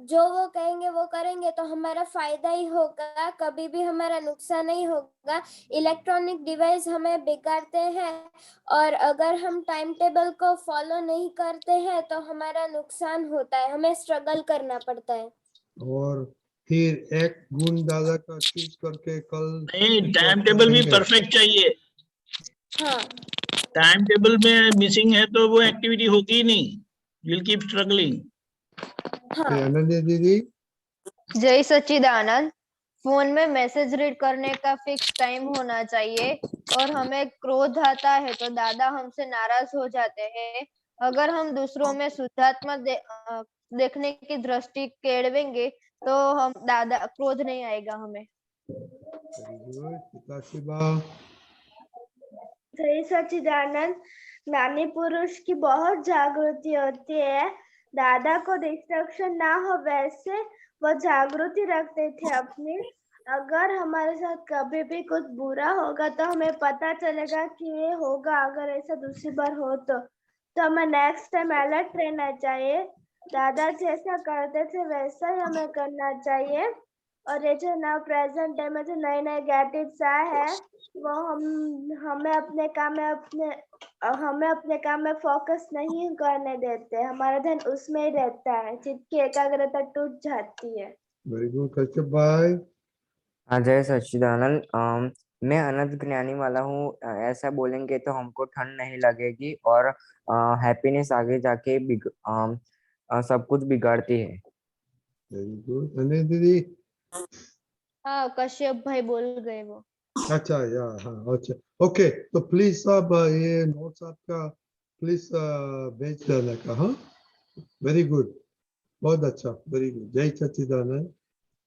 जो वो कहेंगे वो करेंगे, तो हमारा फायदा ही होगा, कभी भी हमारा नुकसान नहीं होगा। इलेक्ट्रॉनिक डिवाइस हमें बिगाड़ते हैं, और अगर हम टाइम टेबल को फॉलो नहीं करते हैं तो हमारा नुकसान होता है, हमें स्ट्रगल करना पड़ता है। और फिर एक गुण दादा का चूज करके कल नहीं, टाइम टेबल भी परफेक्ट चाहिए। हाँ, टाइम टेबल में मिसिंग है तो वो एक्टिविटी होगी ही नहीं, विल कीप स्ट्रगलिंग। अनन्या दीदी। जय सच्चिदानंद। फोन में मैसेज रीड करने का फिक्स टाइम होना चाहिए, और हमें क्रोध आता है तो दादा हमसे नाराज हो जाते हैं। अगर हम दूसरों में शुद्धात्मक देखने की दृष्टि केड़वेंगे तो हम दादा क्रोध नहीं आएगा हमें। जय सच्चिदानंद। ज्ञानी पुरुष की बहुत जागृति होती है, दादा को डिस्ट्रक्शन ना हो वैसे वो जागृति रखते थे अपनी। अगर हमारे साथ कभी भी कुछ बुरा होगा तो हमें पता चलेगा कि ये होगा, अगर ऐसा दूसरी बार हो तो हमें नेक्स्ट टाइम अलर्ट रहना चाहिए। दादा जैसा करते थे वैसा ही हमें करना चाहिए। और ये जो नव प्रेजेंट डे में जो नए नए गैजेट्स आए हैं वो हमें अपने काम में फोकस नहीं करने देते, हमारा ध्यान उसमें ही रहता है, चित्त की एकाग्रता टूट जाती है। वेरी गुड कश्यप भाई। हाँ जय सच्चिदानंद। मैं अनंत ज्ञानी वाला हूँ। ऐसा बोलेंगे तो हमको ठंड नहीं लगेगी और हैप्पीनेस आगे जाके सब कुछ बिगाड़ती है। Very good. अने दीदी। हाँ कश्यप भाई बोल गए वो। अच्छा या हाँ अच्छा ओके, तो प्लीज साहब ये नोट्स आपका प्लीज भेज देने का। हाँ वेरी गुड, बहुत अच्छा, वेरी गुड। जय सच्चिदानंद।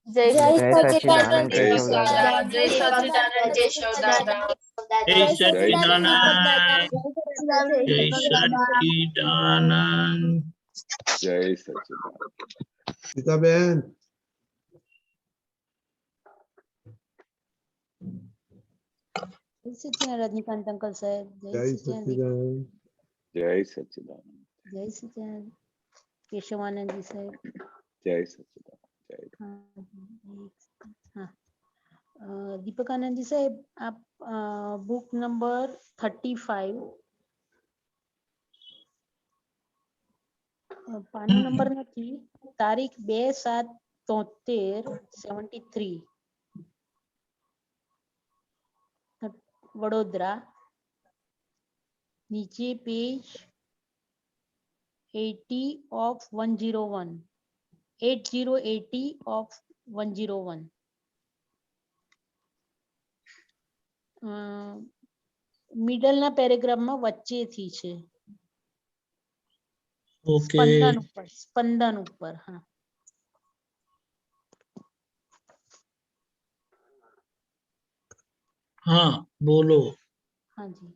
जय जय सच्चिदानंद जय केशव दादा। जय सच्चिदानंद केशव दादा। जय सच्चिदानंद। जय सच्चिदानंद। जय सच्चिदानंद। सीता बहन। रजनीकांत अंकल साहब जय सच्चिदानंद। जय सच्चिदानंद। जय सच्चिदानंद। केशवानंद जी साहब जय सच्चिदानंद। जय। हाँ दीपकानंद जी साहब आप बुक नंबर 35 पानो नंबर નથી, તારીખ 2/7/73 વડોદરા, નીચે પેજ 80 of 101, 8080 of 101. મિડલના પેરેગ્રાફમાં વચ્ચેથી છે, ओके સ્પંદન ઉપર हाँ हाँ बोलो। हाँ जी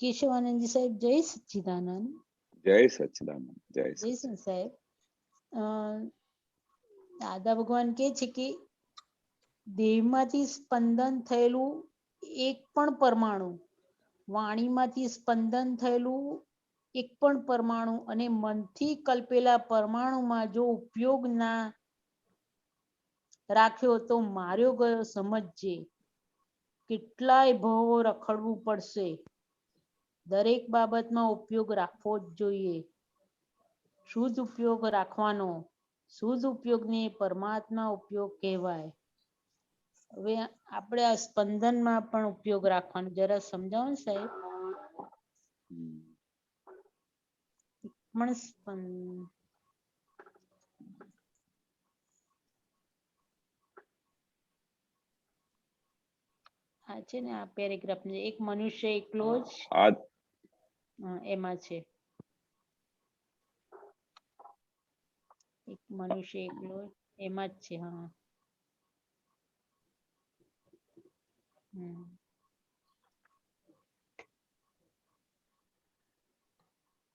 केशवानंद जी साहब जय सच्चिदानंद। जय सच्चिदानंद। जय जय साहब દાદા ભગવાન કહે છે કે દેહમાંથી સ્પંદન થયેલું એક પણ પરમાણુ, વાણીમાંથી સ્પંદન થયેલું એક પણ પરમાણુ અને મનથી કલ્પેલા પરમાણુમાં જો ઉપયોગ ના રાખ્યો તો માર્યો ગયો સમજજે, કેટલાય ભવો રખડવું પડશે, દરેક બાબતમાં ઉપયોગ રાખવો જ જોઈએ, શુદ્ધ ઉપયોગ રાખવાનો, શુદ્ધ ઉપયોગને પરમાત્મા ઉપયોગ કહેવાય। હવે આપણે આ સ્પંદનમાં પણ ઉપયોગ રાખવાનો, જરા સમજાવો ને સાહેબ। આ છે ને આ પેરેગ્રાફ ને એક મનુષ્ય એકલો જ એમાં છે, એક મનુષ્ય એકલો એમાં જ છે।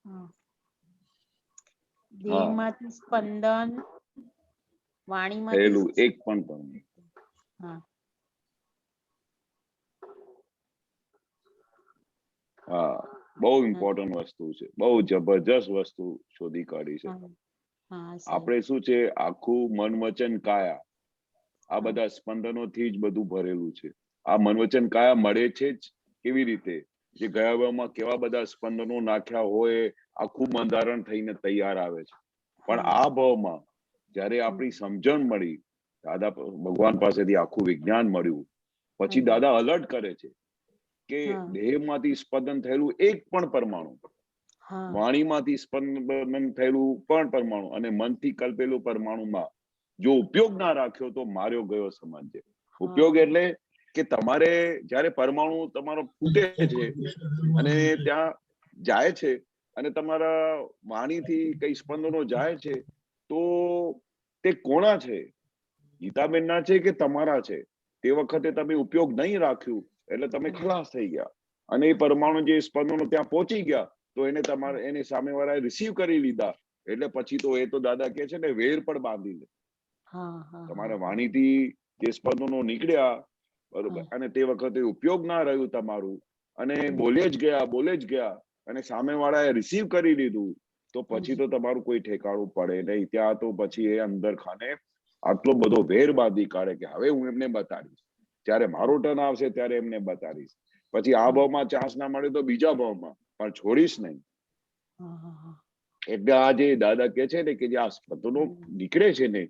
હા દેહમાંથી સ્પંદન, વાણીમાંથી થયેલું એક પણ હા હા બહુ ઇમ્પોર્ટન્ટ વસ્તુ છે, બહુ જબરજસ્ત વસ્તુ શોધી કાઢી છે। આપણે શું છે, આખું મન વચન કાયા આ બધા સ્પંદનોથી જ બધું ભરેલું છે। આ મન વચન કાયા મળે છે જ કેવી રીતે, જે ગયા ભાવમાં કેવા બધા સ્પંદનો નાખ્યા હોય આખું બંધારણ થઈને તૈયાર આવે છે। પણ આ ભાવમાં જ્યારે આપણી સમજણ મળી, દાદા ભગવાન પાસેથી આખું વિજ્ઞાન મળ્યું, પછી દાદા અલર્ટ કરે છે કે દેહમાંથી સ્પંદન થયેલું એક પણ પરમાણુ, વાણીમાંથી સ્પંદન થયેલું પણ પરમાણુ અને મનથી કલ્પેલું પરમાણુમાં જો ઉપયોગ ના રાખ્યો તો માર્યો ગયો સમજજે। ઉપયોગ એટલે કે તમારે જ્યારે પરમાણુ તમારો ફૂટે છે અને ત્યાં જાય છે અને તમારા વાણીથી કઈ સ્પંદનો જાય છે તો તે કોના છે, ગીતાબેન ના છે કે તમારા છે? તે વખતે તમે ઉપયોગ નહીં રાખ્યું એટલે તમે ખલાસ થઈ ગયા અને એ પરમાણુ જે સ્પંદનો ત્યાં પહોંચી ગયા તો એને તમારે એને સામેવાળાએ રિસીવ કરી લીધા એટલે પછી તો એ તો દાદા કહે છે ને વેર પણ બાંધી લે। તમારા વાણીથી જે સ્પંદનો નીકળ્યા બરોબર, અને તે વખતે ઉપયોગ ના રહ્યું તમારું અને બોલે જ ગયા અને સામેવાળાએ રિસીવ કરી લીધું તો પછી તો તમારું કોઈ ઠેકાણું પડે નહીં, ત્યાં તો પછી એ અંદર ખાને આટલો બધો વેર બાંધી કાઢે કે હવે હું એમને બતાડીશ, જ્યારે મારો ટર્ન આવશે ત્યારે એમને બતાડીશ, પછી આ ભાવમાં ચાન્સ ના મળે તો બીજા ભાવમાં, પણ છોડીશ નહીં. એટલે આ જે દાદા કે છે ને કે જે આ સ્પંદનો નીકળે છે ને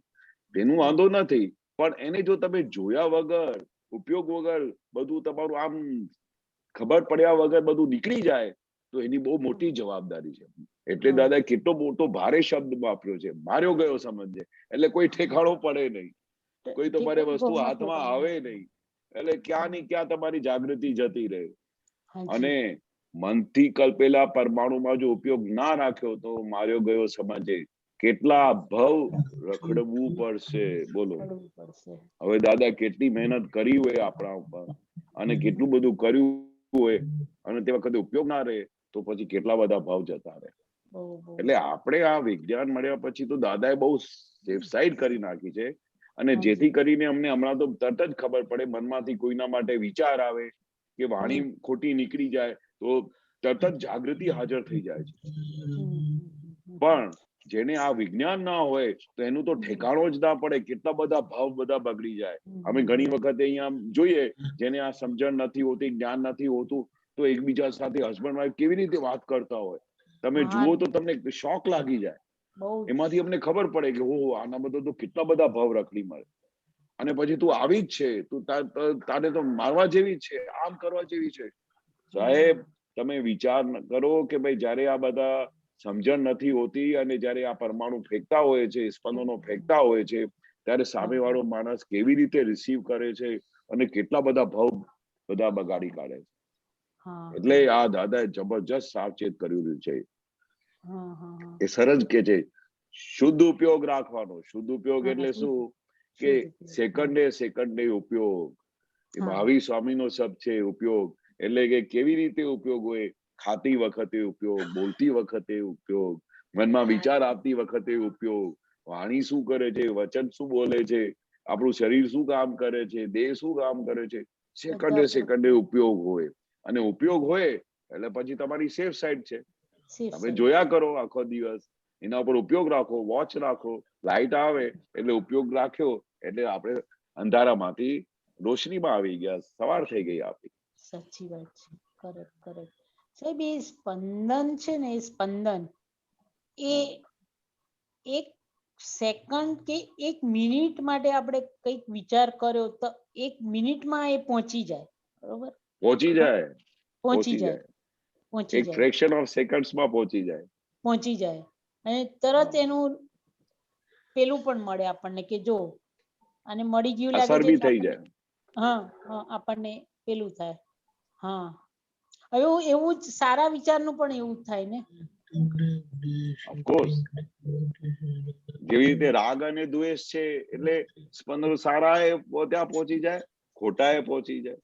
તેનું વાંધો નથી, પણ એને જો તમે જોયા વગર, ઉપયોગ વગર, બધું તમારું આમ ખબર પડ્યા વગર બધું નીકળી જાય તો એની બહુ મોટી જવાબદારી છે. એટલે દાદા કેટલો મોટો ભારે શબ્દ વાપર્યો છે, માર્યો ગયો સમજે, એટલે કોઈ ઠેકાણો પડે નહીં, કોઈ તમારે વસ્તુ હાથમાં આવે નહીં, એટલે ક્યાં ની ક્યાં તમારી જાગૃતિ જતી રહે. અને મનથી કલ્પેલા પરમાણુમાં જો ઉપયોગ ના રાખ્યો તો માર્યો ગયો સમજે, કેટલા ભવ રખડવું પડશે. બોલો હવે દાદા કેટલી મહેનત કરી હોય આપણા ઉપર અને કેટલું બધું કર્યું હોય અને તે વખતે ઉપયોગ ના રહે તો પછી કેટલા બધા ભાવ જતા રહે. એટલે આપણે આ વિજ્ઞાન મળ્યા પછી તો દાદાએ બહુ સેફ સાઈડ કરી નાખી છે, અને જેથી કરીને અમને હમણાં તો તરત જ ખબર પડે, મનમાંથી કોઈના માટે વિચાર આવે કે વાણી ખોટી નીકળી જાય તો તરત જ જાગૃતિ હાજર થઈ જાય છે. પણ જેને આ વિજ્ઞાન ના હોય તો એનું તો ઠેકાણો જ ના પડે, કેટલા બધા ભાવ બધા બગડી જાય. અમે ઘણી વખતે અહીંયા જોઈએ જેને આ સમજણ નથી હોતી, જ્ઞાન નથી હોતું, તો એકબીજા સાથે હસબન્ડ વાઈફ કેવી રીતે વાત કરતા હોય તમે જુઓ તો તમને શોક લાગી જાય. એમાંથી અમને ખબર પડે કે ઓહો આના બધો તો કેટલા બધા ભાવ રખડી મળે, અને પછી તું આવી જ છે, તું તારે તો મારવા જેવી જ છે, આમ કરવા જેવી છે. સાહેબ તમે વિચાર કરો કે ભાઈ જયારે આ બધા સમજણ નથી હોતી અને જયારે આ પરમાણુ ફેંકતા હોય છે, સ્પંદનો ફેંકતા હોય છે, ત્યારે સામેવાળો માણસ કેવી રીતે રિસીવ કરે છે અને કેટલા બધા ભાવ બધા બગાડી કાઢે છે. એટલે આ દાદાએ જબરજસ્ત સાવચેત કર્યું છે. એ સરસ કે છે શુદ્ધ ઉપયોગ રાખવાનો. શુદ્ધ ઉપયોગ એટલે શું કે સેકન્ડે ઉપયોગ. મહાવીર સ્વામીનો શબ્દ છે ઉપયોગ, એટલે કે કેવી રીતે ઉપયોગ હોય, ખાતી વખતે ઉપયોગ, બોલતી વખતે ઉપયોગ, મનમાં વિચાર આવતી વખતે ઉપયોગ, વાણી શું કરે છે, વચન શું બોલે છે, આપણું શરીર શું કામ કરે છે, દેહ શું કામ કરે છે, સેકન્ડે ઉપયોગ હોય. અને ઉપયોગ હોય એટલે પછી તમારી સેફ સાઈડ છે. તમે જોયા કરો આખો દિવસ, એના ઉપર ઉપયોગ રાખો, વોચ રાખો, લાઈટ આવે એટલે ઉપયોગ રાખ્યો એટલે આપણે અંધારામાંથી રોશનીમાં આવી ગયા, સવાર થઈ ગઈ આપણી. સાચી વાત છે, કરેક્ટ કરેક્ટ. સાહેબ એ સ્પંદન છે ને, એ સ્પંદન એ એક સેકન્ડ કે એક મિનિટ માટે આપણે કંઈક વિચાર કર્યો તો 1 મિનિટમાં એ પહોંચી જાય, બરોબર? પહોંચી જાય. એક ફ્રેક્શન ઓફ સેકન્ડ્સમાં પહોંચી જાય અને તરત એનું પેલું પણ મળે આપણને કે જો અને મળી ગયું લાગે અસર છે બી થઈ જાય. હા આપણને પેલું થાય. હા એવું જ સારા વિચારનું પણ એવું જ થાય ને. ઓફકોર્સ જેવી રીતે રાગ અને દ્વેષ છે એટલે સ્પંદનો સારા એ ત્યાં પહોંચી જાય, ખોટા એ પહોંચી જાય.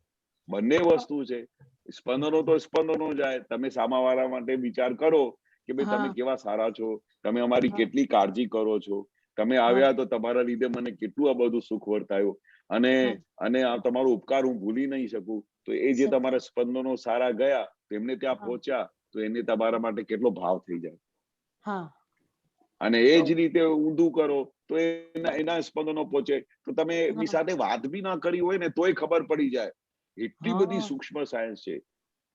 બંને વસ્તુ છે. સ્પંદનો તો સ્પંદનો જાય. તમે સામાવાળા માટે વિચાર કરો કે ભાઈ તમે કેવા સારા છો, તમે અમારી કેટલી કાળજી કરો છો, તમે આવ્યા તો તમારા લીધે મને કેટલું આ બધું સુખ વર્તાયું, અને આ તમારો ઉપકાર હું ભૂલી નહીં શકું. તો એ જે તમારા સ્પંદનો સારા ગયા, તેમને ત્યાં પહોંચ્યા તો એને તમારા માટે કેટલો ભાવ થઈ જાય. અને એ જ રીતે ઊંધું કરો તો એના સ્પંદનો પહોંચે તો તમે એની સાથે વાત બી ના કરી હોય ને તોય ખબર પડી જાય. એટલી બધી સૂક્ષ્મ સાયન્સ છે,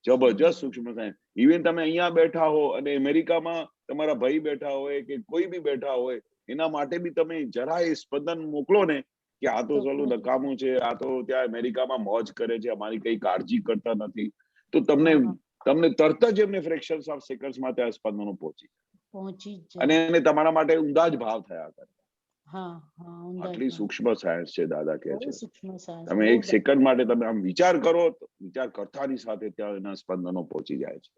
જબરજસ્ત સૂક્ષ્મ સાયન્સ. ઇવન તમે અહીંયા બેઠા હો અને અમેરિકામાં તમારા ભાઈ બેઠા હોય કે કોઈ બી બેઠા હોય, એના માટે બી તમે જરાય સ્પંદન મોકલો ને કે આ તો ચાલો નકામું છે, આ તો ત્યાં અમેરિકામાં મોજ કરે છે, અમારી કઈ કાળજી કરતા નથી, તો તમને તરત જ એમને ફ્રેક્શન ઓફ સેકન્ડ્સમાં ત્યાં સ્પંદનો પહોંચી અને એને તમારા માટે ઊંડા જ ભાવ થયા કરે. આટલી સૂક્ષ્મ સાયન્સ છે દાદા કહે છે. તમે એક સેકન્ડ માટે તમે આમ વિચાર કરો, વિચાર કરતાની સાથે ત્યાં એના સ્પંદનો પહોંચી જાય છે.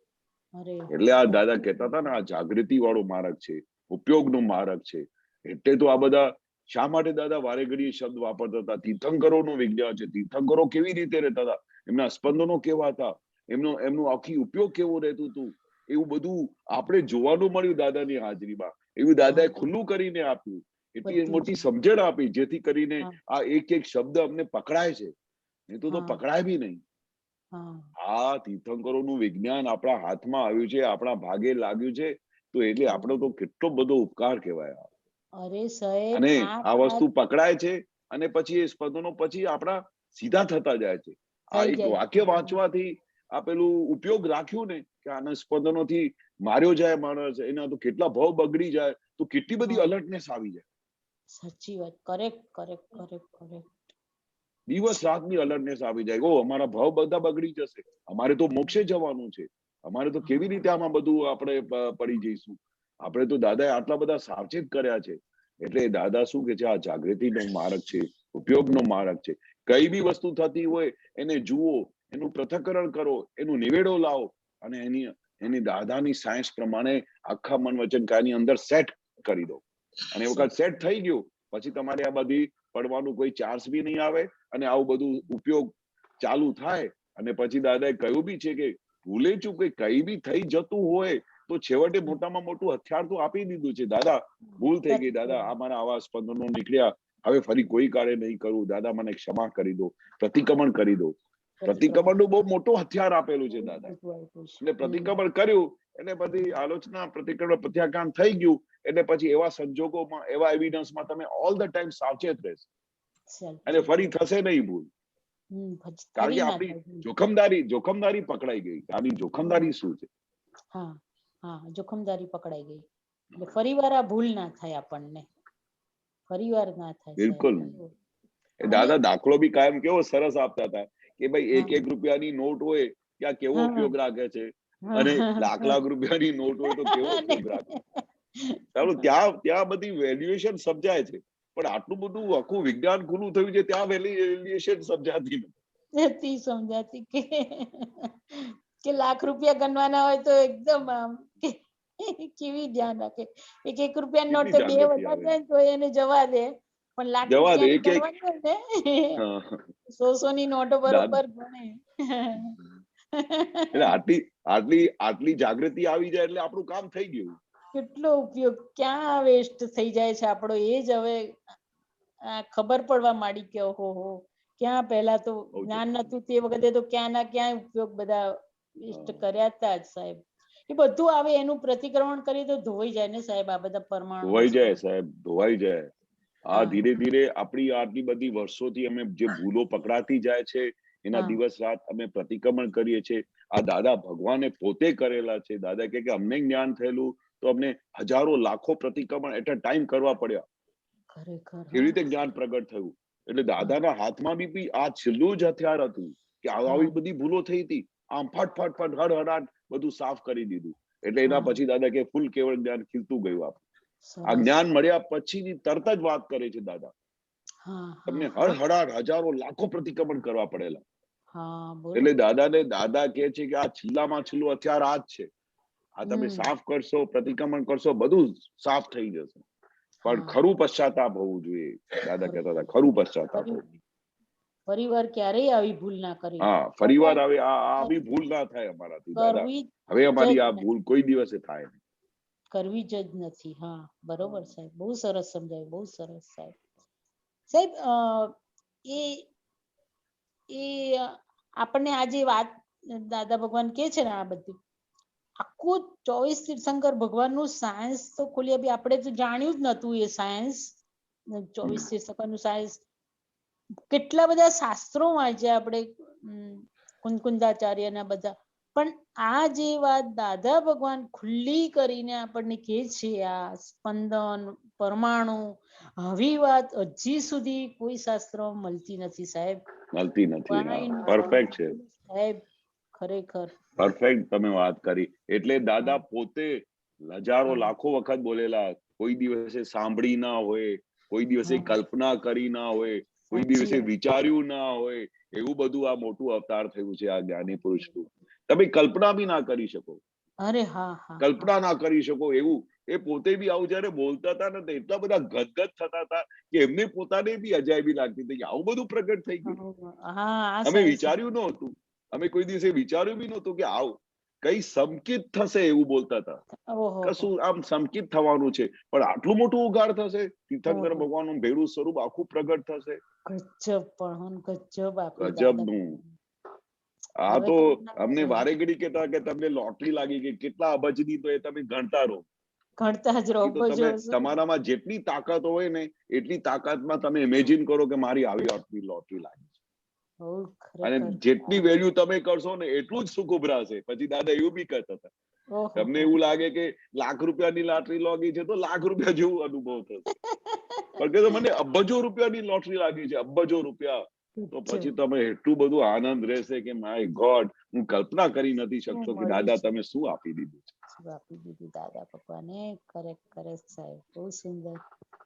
એટલે આ દાદા કહેતા હતા ને આ જાગૃતિ વાળો માર્ગ છે, ઉપયોગનો માર્ગ છે. એટલે તો આ બધા શા માટે દાદા વારે ઘડીએ શબ્દ વાપરતા હતા? તીર્થંકરોનું વિજ્ઞાન છે. તીર્થંકરો કેવી રીતે રહેતા હતા, એમના સ્પંદનો કેવા હતા, એમનું આખી ઉપયોગ કેવું રહેતું હતું, એવું બધું આપણે જોવાનું મળ્યું દાદાની હાજરીમાં. એવું દાદાએ ખુલ્લું કરીને આપ્યું, એટલી મોટી સમજણ આપી જેથી કરીને આ એક એક શબ્દ અમને પકડાય છે, નહીં તો પકડાય બી નહીં. આ તીર્થંકરોનું વિજ્ઞાન આપણા હાથમાં આવ્યું છે, આપણા ભાગે લાગ્યું છે, તો એટલે આપણો તો કેટલો બધો ઉપકાર કહેવાય. અરે સાહેબ અને આ આ વાત વસ્તુ પકડાય છે અને પછી એ સ્પંદનો પછી આપણા સીધા થતા જાય છે. આ થઈ એક જાય વાક્ય છે. વાંચવાથી આ પેલું ઉપયોગ રાખ્યું ને કે આના સ્પંદનોથી માર્યો જાય માણસ, એના તો કેટલા ભાવ બગડી જાય, તો કેટલી બધી હા. અલર્ટનેસ આવી જાય. સાચી વાત, કરેક્ટ કરેક્ટ કરેક્ટ કરેક્ટ. દિવસ રાતની અલર્ટનેસ આવી જાય. ઓ અમારા ભાવ બધા બગડી જશે, અમારે તો મોક્ષે જવાનું છે, અમારે તો કેવી રીતે આમાં બધું આપણે પડી જઈશું. આપણે તો દાદાએ આટલા બધા સાવચેત કર્યા છે. એટલે દાદા શું કે છે, આ જાગૃતિનો માર્ગ છે, ઉપયોગનો માર્ગ છે. કઈ બી વસ્તુ થતી હોય એને જુઓ, એનું પૃથ્થકરણ કરો, એનું નિવેડો લાવો અને એની દાદાની સાયન્સ પ્રમાણે આખા મન વચન કાયની અંદર સેટ કરી દો. અને એ વખત સેટ થઈ ગયું પછી તમારે આ બધી પડવાનું કોઈ ચાર્જ બી નહીં આવે અને આવું બધું ઉપયોગ ચાલુ થાય. અને પછી દાદાએ કહ્યું બી છે કે ભૂલે ચૂકે કઈ બી થઈ જતું હોય તો છેવટે મોટામાં મોટું હથિયાર તો આપી દીધું છે. દાદા ભૂલ થઈ ગઈ, દાદા આ મારા આવા સ્પંદનો નીકળ્યા, હવે ફરી કોઈ કાળે નહીં કરું, દાદા મને ક્ષમા કરી દો, પ્રતિક્રમણ કરી દો. પ્રતિક્રમણનું બહુ મોટું હથિયાર આપેલું છે દાદા. એટલે પ્રતિક્રમણ કર્યું એટલે બધી આલોચના પ્રતિક્રમણ પ્રત્યાઘાત થઈ ગયું એટલે પછી એવા સંજોગોમાં એવા એવિડન્સમાં તમે ઓલ ધ ટાઈમ સાવચેત રહેશો અને ફરી થશે નહીં ભૂલ. કારણ કે આપણી જોખમદારી પકડાઈ ગઈ. આની જોખમદારી શું છે? હા હા, જોખમદારી પકડાઈ ગઈ એટલે ફરીવાર આ ભૂલ ના થાય આપણને, ફરીવાર ના થાય. બિલકુલ. દાદા દાખલો બી કાયમ કેવો સરસ આપતા હતા કે ભાઈ 1-1 રૂપિયાની નોટ હોય ત્યાં કેવો ઉપયોગ રાખે છે અને લાખ રૂપિયાની નોટ હોય તો કેવો ઉપયોગ રાખે. ચાલો ત્યાં બધી વેલ્યુએશન સમજાય છે, પણ આટલું બધું આખું વિજ્ઞાન ખુલ્લું થયું છે ત્યાં વેલ્યુએશન સમજાતી નથી સમજાતી કે લાખ રૂપિયા ગણવાના હોય તો એકદમ આમ કેવી ધ્યાન રાખે. 1-1 રૂપિયા નોટ તો 2 વધારે જાય તો એને જવા દે, પણ લાખ રૂપિયાની ગણવાની હોય ને 100 ની નોટો બરોબર ગણે. એટલે આટલી જાગૃતિ આવી જાય એટલે આપણું કામ થઈ ગયું. કેટલો ઉપયોગ ક્યાં વેસ્ટ થઈ જાય છે આપણો, એ જ હવે ખબર પડવા માંડી કે ઓહો ક્યાં પહેલા તો જ્ઞાન નતું તે વખતે તો ક્યાં ના ક્યાં ઉપયોગ બધા વેસ્ટ કર્યા હતા જ સાહેબ. એ બધું આવે એનું પ્રતિક્રમણ કરીએ તો ધોવાઈ જાય ને સાહેબ, આ બધા પરમાણુ ધોવાઈ જાય સાહેબ, ધોવાઈ જાય. આ ધીરે ધીરે આપણી આટલી બધી વર્ષોથી અમે જે ભૂલો પકડાતી જાય છે એના દિવસ રાત અમે પ્રતિક્રમણ કરીએ છીએ. આ દાદા ભગવાને પોતે કરેલા છે. દાદા કે અમને જ્ઞાન થયેલું તો અમને હજારો લાખો પ્રતિક્રમણ એટ અ ટાઈમ કરવા પડ્યા. કેવી રીતે જ્ઞાન પ્રગટ થયું? એટલે દાદાના હાથમાં બી આ છેલ્લું જ હથિયાર હતું કે આવી બધી ભૂલો થઈ હતી, આમ ફટ હડહડાટ બધું સાફ કરી દીધું. એટલે એના પછી દાદા કે ફૂલ કેવળ જ્ઞાન ખીલતું ગયું. આપ આ જ્ઞાન મળ્યા પછીની તરત જ વાત કરે છે દાદા, તમને હડહડાટ હજારો લાખો પ્રતિક્રમણ કરવા પડેલા. એટલે દાદા કે છે કે આ છેલ્લામાં છેલ્લું હથિયાર આ જ છે. આ તમે સાફ કરશો, પ્રતિક્રમણ કરશો, બધું સાફ થઈ જશે. પણ ખરું પશ્ચાતાપ હોવું જોઈએ. દાદા કહેતા હતા ખરું પશ્ચાતાપ હોવું. ફરીવાર ક્યારેય આવી ભૂલ ના કરી. હા, ફરીવાર આવે આવી ભૂલ ના થાય અમારાથી દાદા. હવે અમારી આ ભૂલ કોઈ દિવસે થાય નહીં. કરવી જ નથી. હા બરોબર સાહેબ, બહુ સરસ સમજાયું, બહુ સરસ સાહેબ. સાહેબ એ આપણને આ જે વાત દાદા ભગવાન કે છે ને, આ બધી આખું 24 તીર્થંકર ભગવાનનું સાયન્સ તો ખોલી આપી. આપણે તો જાણ્યું જ નતું એ સાયન્સ, 24 તીર્થંકરનું સાયન્સ. કેટલા બધા શાસ્ત્રો વાંચ્યા આપણે, કુંકુંદાચાર્યના બધા, પણ આ જે વાત દાદા ભગવાન ખુલ્લી કરીને આપણને કે છે, આ સ્પંદન પરમાણુ, આવી વાત હજી સુધી કોઈ શાસ્ત્ર મળતી નથી સાહેબ. મળતી નથી. પરફેક્ટ છે સાહેબ, ખરેખર પરફેક્ટ તમે વાત કરી. એટલે દાદા પોતે હજારો લાખો વખત બોલેલા, કોઈ દિવસે સાંભળી ના હોય, કોઈ દિવસે કલ્પના કરી ના હોય, કોઈ દિવસે વિચાર્યું ના હોય, એવું બધું આ મોટું અવતાર થયું છે આ જ્ઞાની પુરુષનું. તમે કલ્પના બી ના કરી શકો. અરે હા, કલ્પના ના કરી શકો એવું. એ પોતે બી આવું જયારે બોલતા હતા ને, એટલા બધા ગદગદ થતા હતા કે એમને પોતાને બી અજાયબી લાગતી હતી કે આવું બધું પ્રગટ થઈ ગયું. અમે વિચાર્યું નહોતું, અમે કોઈ દિવસે વિચાર્યું બી નહોતું કે આવું કઈ સંકિત થશે એવું બોલતા હતા. કશું આમ સંકિત થવાનું છે, પણ આટલું મોટું ઉગાડ થશે, તીર્થંકર ભગવાનનું ભેળું સ્વરૂપ આખું પ્રગટ થશે. ગજબનું. આ તો અમને વારે ઘડી કેતા કે તમને લોટરી લાગી ગઈ, કેટલા અબજની તો એ તમે ગણતા રહો. ગણતા જ રહો એ તો તમે બજો તમારામાં જેટલી તાકાત હોય ને એટલી તાકાતમાં તમે ઇમેજિન કરો કે મારી આવી લોટરી લાગી બહુ અને ખરેખર જેટલી વેલ્યુ તમે કરશો ને એટલું જ સુખ ઉભરાશે. પછી દાદા એવું બી કહેતા હતા, ઓહો તમને એવું લાગે કે લાખ રૂપિયાની લોટરી લાગી છે તો લાખ રૂપિયા જેવું અનુભવ થશે, પણ કે મને અબજો રૂપિયાની લોટરી લાગી છે, અબજો રૂપિયા, તો પછી તમે એટલું બધું આનંદ રહેશે કે માય ગોડ, હું કલ્પના કરી નથી શકતો કે દાદા તમે શું આપી દીધું છે. શું આપી દીધું દાદા ભગવાને. ખરેખર સાહેબ બહુ સુંદર.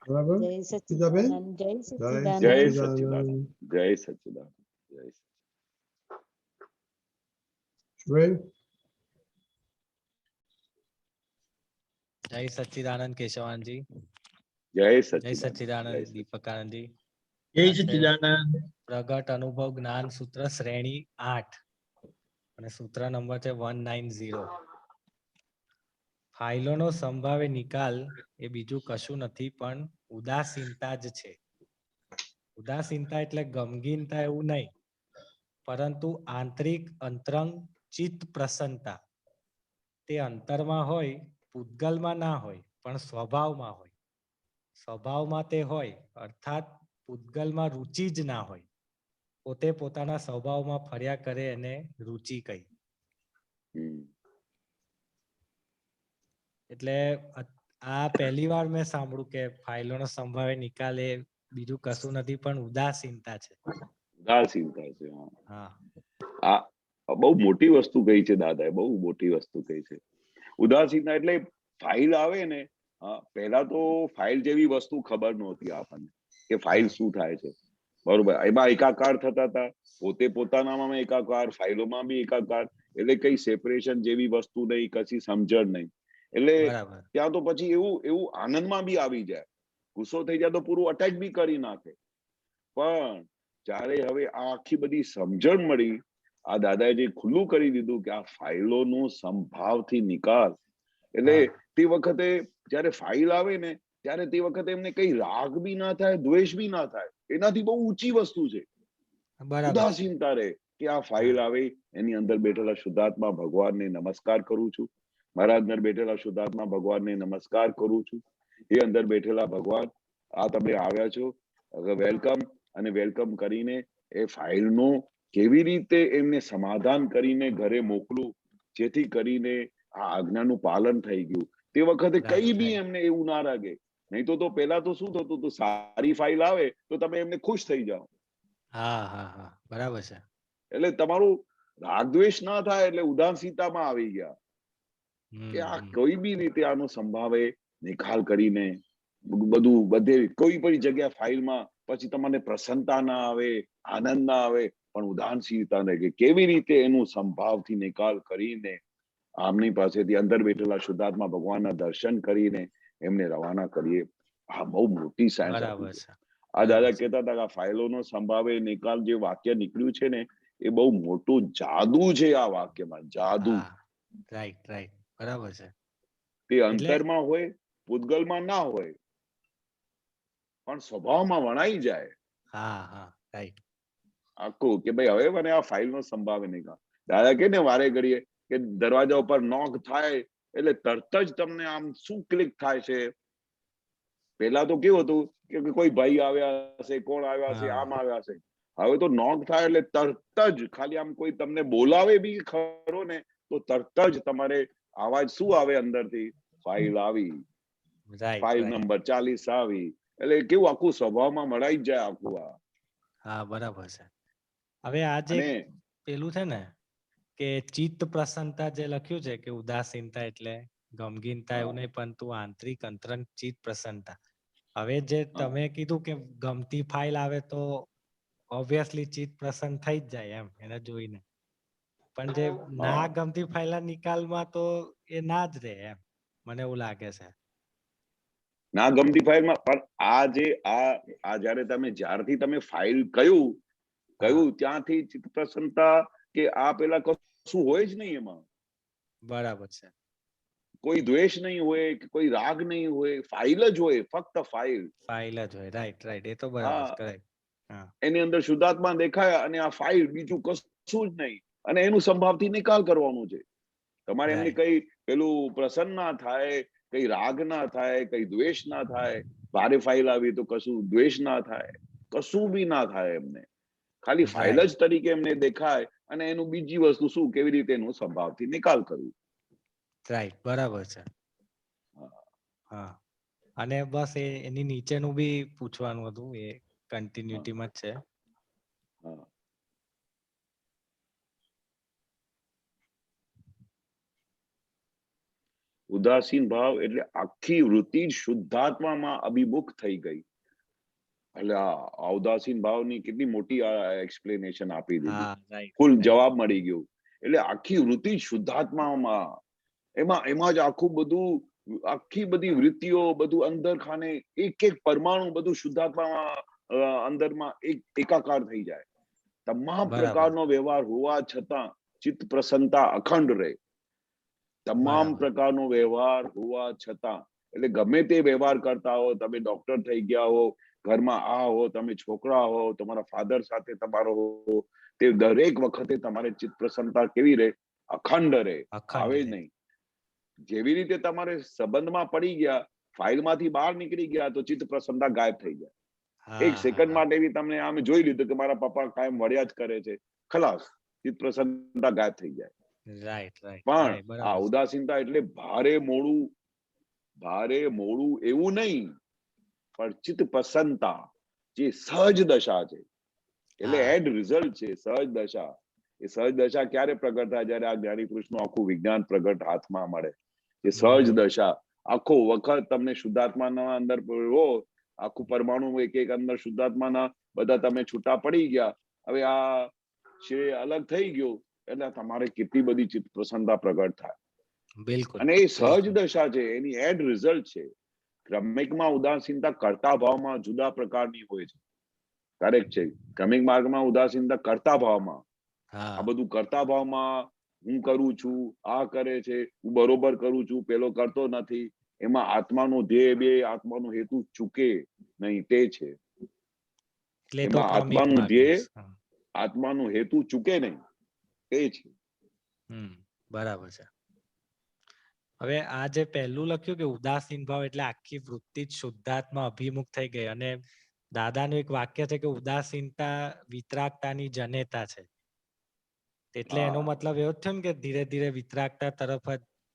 બરાબર જય સીતાબેન? સચ્ચિદાનંદ, જય જય સચ્ચિદાનંદ. સચ્ચિદાનંદ, જય સચ્ચિદાનંદ, જય સચ્ચિદાનંદ. શ્રેય? જય સચ્ચિદાનંદ કેશવાનજી. જય જય સચ્ચિદાનંદ, સચ્ચિદાનંદ દીપકાનંદજી. જય સચ્ચિદાનંદ. પ્રગટ અનુભવ જ્ઞાન સૂત્ર શ્રેણી 8 અને સૂત્ર નંબર છે 190. ફાઇલોનો સંભાવ્ય નિકાલ એ બીજું કશું નથી પણ ઉદાસીનતા જ છે. ઉદાસીનતા એટલે ગમગીનતા એવું નહીં, પરંતુ આંતરિક અંતરંગ ચિત્ત પ્રસન્નતા. તે અંતરમાં હોય, પૂતગલમાં ના હોય, પણ સ્વભાવમાં હોય. સ્વભાવમાં તે હોય અર્થાત પૂતગલમાં રુચિ જ ના હોય. પોતે પોતાના સ્વભાવમાં ફર્યા કરે એને રુચિ કહી. એટલે આ પહેલી વાર મેં સાંભળ્યું કે ફાઇલોનો સંભાવ્ય નિકાલ એ બીજું કશું નથી પણ ઉદાસીનતા છે. ઉદાસીનતા છે. હા, આ બહુ મોટી વસ્તુ કહી છે દાદાએ, બહુ મોટી વસ્તુ કહી છે. ઉદાસીનતા એટલે ફાઇલ આવે ને, પહેલા તો ફાઇલ જેવી વસ્તુ ખબર નહોતી આપણને કે ફાઇલ શું થાય છે, બરોબર. એમાં એકાકાર થતા હતા, પોતે પોતાનામાં એકાકાર, ફાઇલોમાં બી એકાકાર, એટલે કઈ સેપરેશન જેવી વસ્તુ નહીં, કશી સમજણ નહીં. એટલે ત્યાં તો પછી એવું આનંદમાં બી આવી જાય, ગુસ્સો થઈ જાય તો પૂરું અટેક બી કરી નાખે. પણ જ્યારે હવે આ આખી બધી સમજણ મળી, આ દાદાએ જે ખુલ્લું કરી દીધું કે આ ફાઇલોનું સંભાવથી નિકાલ, એટલે તે વખતે જયારે ફાઇલ આવે ને ત્યારે તે વખતે એમને કઈ રાગ બી ના થાય, દ્વેષ બી ના થાય. એનાથી બહુ ઊંચી વસ્તુ છે. ઉદાસીનતા રહે કે આ ફાઇલ આવે, એની અંદર બેઠેલા શુદ્ધાત્મા ભગવાનને નમસ્કાર કરું છું, મારા અંદર બેઠેલા શુદ્ધાત્મા ભગવાનને નમસ્કાર કરું છું. એ અંદર બેઠેલા ભગવાન, આ તમે આવ્યા છો, વેલકમ. અને વેલકમ કરીને એ ફાઇલનો કેવી રીતે એમને સમાધાન કરીને ઘરે મોકલું, જેથી કરીને આ આજ્ઞાનું પાલન થઈ ગયું. તે વખતે કઈ બી એમને એવું ના લાગે. નહીં તો પેલા તો શું થતું હતું, સારી ફાઇલ આવે તો તમે એમને ખુશ થઈ જાઓ. હા હા હા, બરાબર છે. એટલે તમારું રાગદ્વેષ ના થાય, એટલે ઉદાસીનતામાં આવી ગયા કે આ કોઈ બી રીતે આનો સંભાવે નિકાલ કરીને બધે કોઈ પણ જગ્યા ફાઇલમાં પછી તમને પ્રસન્નતા ના આવે, આનંદ ના આવે, પણ ઉદાસીનતા ને કે કેવી રીતે એનું સંભાવથી નિકાલ કરીને આમની પાસેથી અંદર બેઠેલા શુદ્ધાત્મા ભગવાનના દર્શન કરીને એમને રવાના કરીએ. આ બહુ મોટી સાયન્સ છે. આ દાદા કહેતા હતા કે આ ફાઇલોનો સંભાવે નિકાલ જે વાક્ય નીકળ્યું છે ને, એ બહુ મોટું જાદુ છે આ વાક્યમાં, જાદુ. રાઈટ રાઈટ, બરાબર છે. તે અંતરમાં હોય, પૂતગલમાં ના હોય, પણ સ્વભાવમાં વણાઈ જાય. હા હા, રાઈટ. આખું કે ભાઈ હવે મને આ ફાઇલનો સંભાવે નિકાલ. દાદા કે ને વારે ઘડીએ કે દરવાજા ઉપર નોક થાય એટલે તરત જ તમને આમ શું ક્લિક થાય છે. પેલા તો કેવું હતું કે કોઈ ભાઈ આવ્યા હશે, કોણ આવ્યા હશે, આમ આવ્યા હશે. હવે તો નોક થાય એટલે તરત જ ખાલી આમ કોઈ તમને બોલાવે બી ખરો ને તો તરત જ તમારે અવાજ શું આવે અંદરથી, ફાઇલ આવી, ફાઇલ નંબર 40 આવી. એટલે કેવું આખું સ્વભાવમાં મળાઈ જ જાય આખું. હા, બરાબર છે. હવે આ જે પેલું છે ને કે ચિત્ત પ્રસન્નતા જે લખ્યું છે કે ઉદાસીનતા એટલે ગમગીનતા એવું નહીં, પરંતુ આંતરિક અંતરંગ ચિત્ત પ્રસન્નતા. હવે જે તમે કીધું કે ગમતી ફાઇલ આવે તો ઓબ્વિયસલી ચિત્ત પ્રસન્ન થઈ જ જાય એમ એને જોઈને, પણ જે ના ગમતી ફાઇલના નિકાલમાં તો એ ના જ રહે એમ, મને એવું લાગે છે. ના ગમતી ફાઇલમાં પણ આ જયારે તમે જ્યારથી તમે ફાઇલ કયું ત્યાંથી ચિત્ત પ્રસન્નતા કે આ પેલા કશું હોય જ નહીં એમાં. બરાબર છે. કોઈ દ્વેષ નહીં હોય કે કોઈ રાગ નહીં હોય, ફાઇલ જ હોય, ફક્ત ફાઇલ. ફાઇલ જ હોય. રાઈટ રાઈટ, એ તો બરાબર છે. એની અંદર શુદ્ધાત્મા દેખાયા અને આ ફાઇલ બીજું કશું જ નહીં, અને એનું સંભાવથી નિકાલ કરવાનું છે. તમારે એમને કઈ પેલું પ્રસન્ન ના થાય, કઈ રાગ ના થાય, કઈ દ્વેષ ના થાય, ભારે ફાઇલ આવી તો કશું દ્વેષ ના થાય, કશું બી ના થાય એમને. ખાલી ફાઇલ જ તરીકે એમને દેખાય અને એનું બીજી વસ્તુ શું કેવી રીતે એનો સ્વભાવથી નિકાલ કરવું. રાઈટ, બરાબર છે. હા, અને બસ એની નીચેનું બી પૂછવાનું હતું, એ કન્ટિન્યુટીમાં જ છે. ઉદાસીન ભાવ એટલે આખી વૃત્તિ શુદ્ધાત્મામાં અભિમુખ થઈ ગઈ. એટલે આ ઉદાસીન ભાવની કેટલી મોટી એક્સપ્લેનેશન આપી દીધી, ફૂલ જવાબ મળી ગયો. એટલે આખી વૃત્તિ શુદ્ધાત્મામાં, એમાં જ આખું બધું, આખી બધી વૃત્તિઓ બધું અંદર ખાને એક એક પરમાણુ બધું શુદ્ધાત્મામાં અંદરમાં એકાકાર થઈ જાય. તમામ પ્રકારનો વ્યવહાર હોવા છતાં ચિત્ત પ્રસન્નતા અખંડ રહે. તમામ પ્રકારનો વ્યવહાર હોવા છતાં, એટલે ગમે તે વ્યવહાર કરતા હો, તમે ડોક્ટર થઈ ગયા હો, ઘરમાં આ હો, તમે છોકરા હો, તમારા ફાધર સાથે તમારો હો, તે દરેક વખતે તમારે ચિત્ત પ્રસન્નતા કેવી રહે? અખંડ રહે, આવે જ નહીં. જેવી રીતે તમારે સંબંધમાં પડી ગયા, ફાઇલમાંથી બહાર નીકળી ગયા તો ચિત્ત પ્રસન્નતા ગાયબ થઈ જાય. એક સેકન્ડ માટે બી તમને આમ જોઈ લીધું કે મારા પપ્પા કાયમ વળ્યા જ કરે છે, ખલાસ, ચિત્ત પ્રસન્નતા ગાયબ થઈ જાય. પણ આ ઉદાસીનતા એટલે ભારે મોડું એવું નહીં, પણ ચિત્ત પ્રસન્નતા જે સહજ દશા છે, એટલે એન્ડ રિઝલ્ટ છે સહજ દશા. એ સહજ દશા ક્યારે પ્રગટ થાય? જયારે આ જ્ઞાની પુરુષનું આખું વિજ્ઞાન પ્રગટ હાથમાં મળે. એ સહજ દશા આખો વખત તમને શુદ્ધાત્માના અંદર હો, આખું પરમાણુ એક એક અંદર શુદ્ધાત્માના બધા તમે છૂટા પડી ગયા, હવે આ છે અલગ થઈ ગયો, એટલે તમારે કેટલી બધી ચિત્ત પ્રસન્નતા પ્રગટ થાય. બિલકુલ. અને એ સહજ દશા છે, એની એન્ડ રિઝલ્ટ છે. ક્રમિકમાં ઉદાસીનતા કર્તા ભાવમાં જુદા પ્રકારની હોય છે, કરેક્ટ છે. ક્રમિક માર્ગમાં ઉદાસીનતા કર્તા ભાવમાં, આ બધું કર્તા ભાવમાં હું કરું છું, આ કરે છે, હું બરોબર કરું છું, પેલો કરતો નથી, એમાં આત્માનો ધ્યેય બે આત્માનો હેતુ ચૂકે નહીં, તે છે. એમાં આત્માનું ધ્યેય, આત્માનો હેતુ ચૂકે નહીં, એ છે. બરાબર છે. હવે આ જે પહેલું લખ્યું કે ઉદાસીન ભાવ એટલે આખી વૃત્તિ જ શુદ્ધાત્મા અભિમુખ થઈ ગઈ, અને દાદાનું એક વાક્ય છે કે ઉદાસીનતા વિતરાગતાની જનેતા છે. એટલે એનો મતલબ એવો થયો ને કે ધીરે ધીરે વિતરાગતા તરફ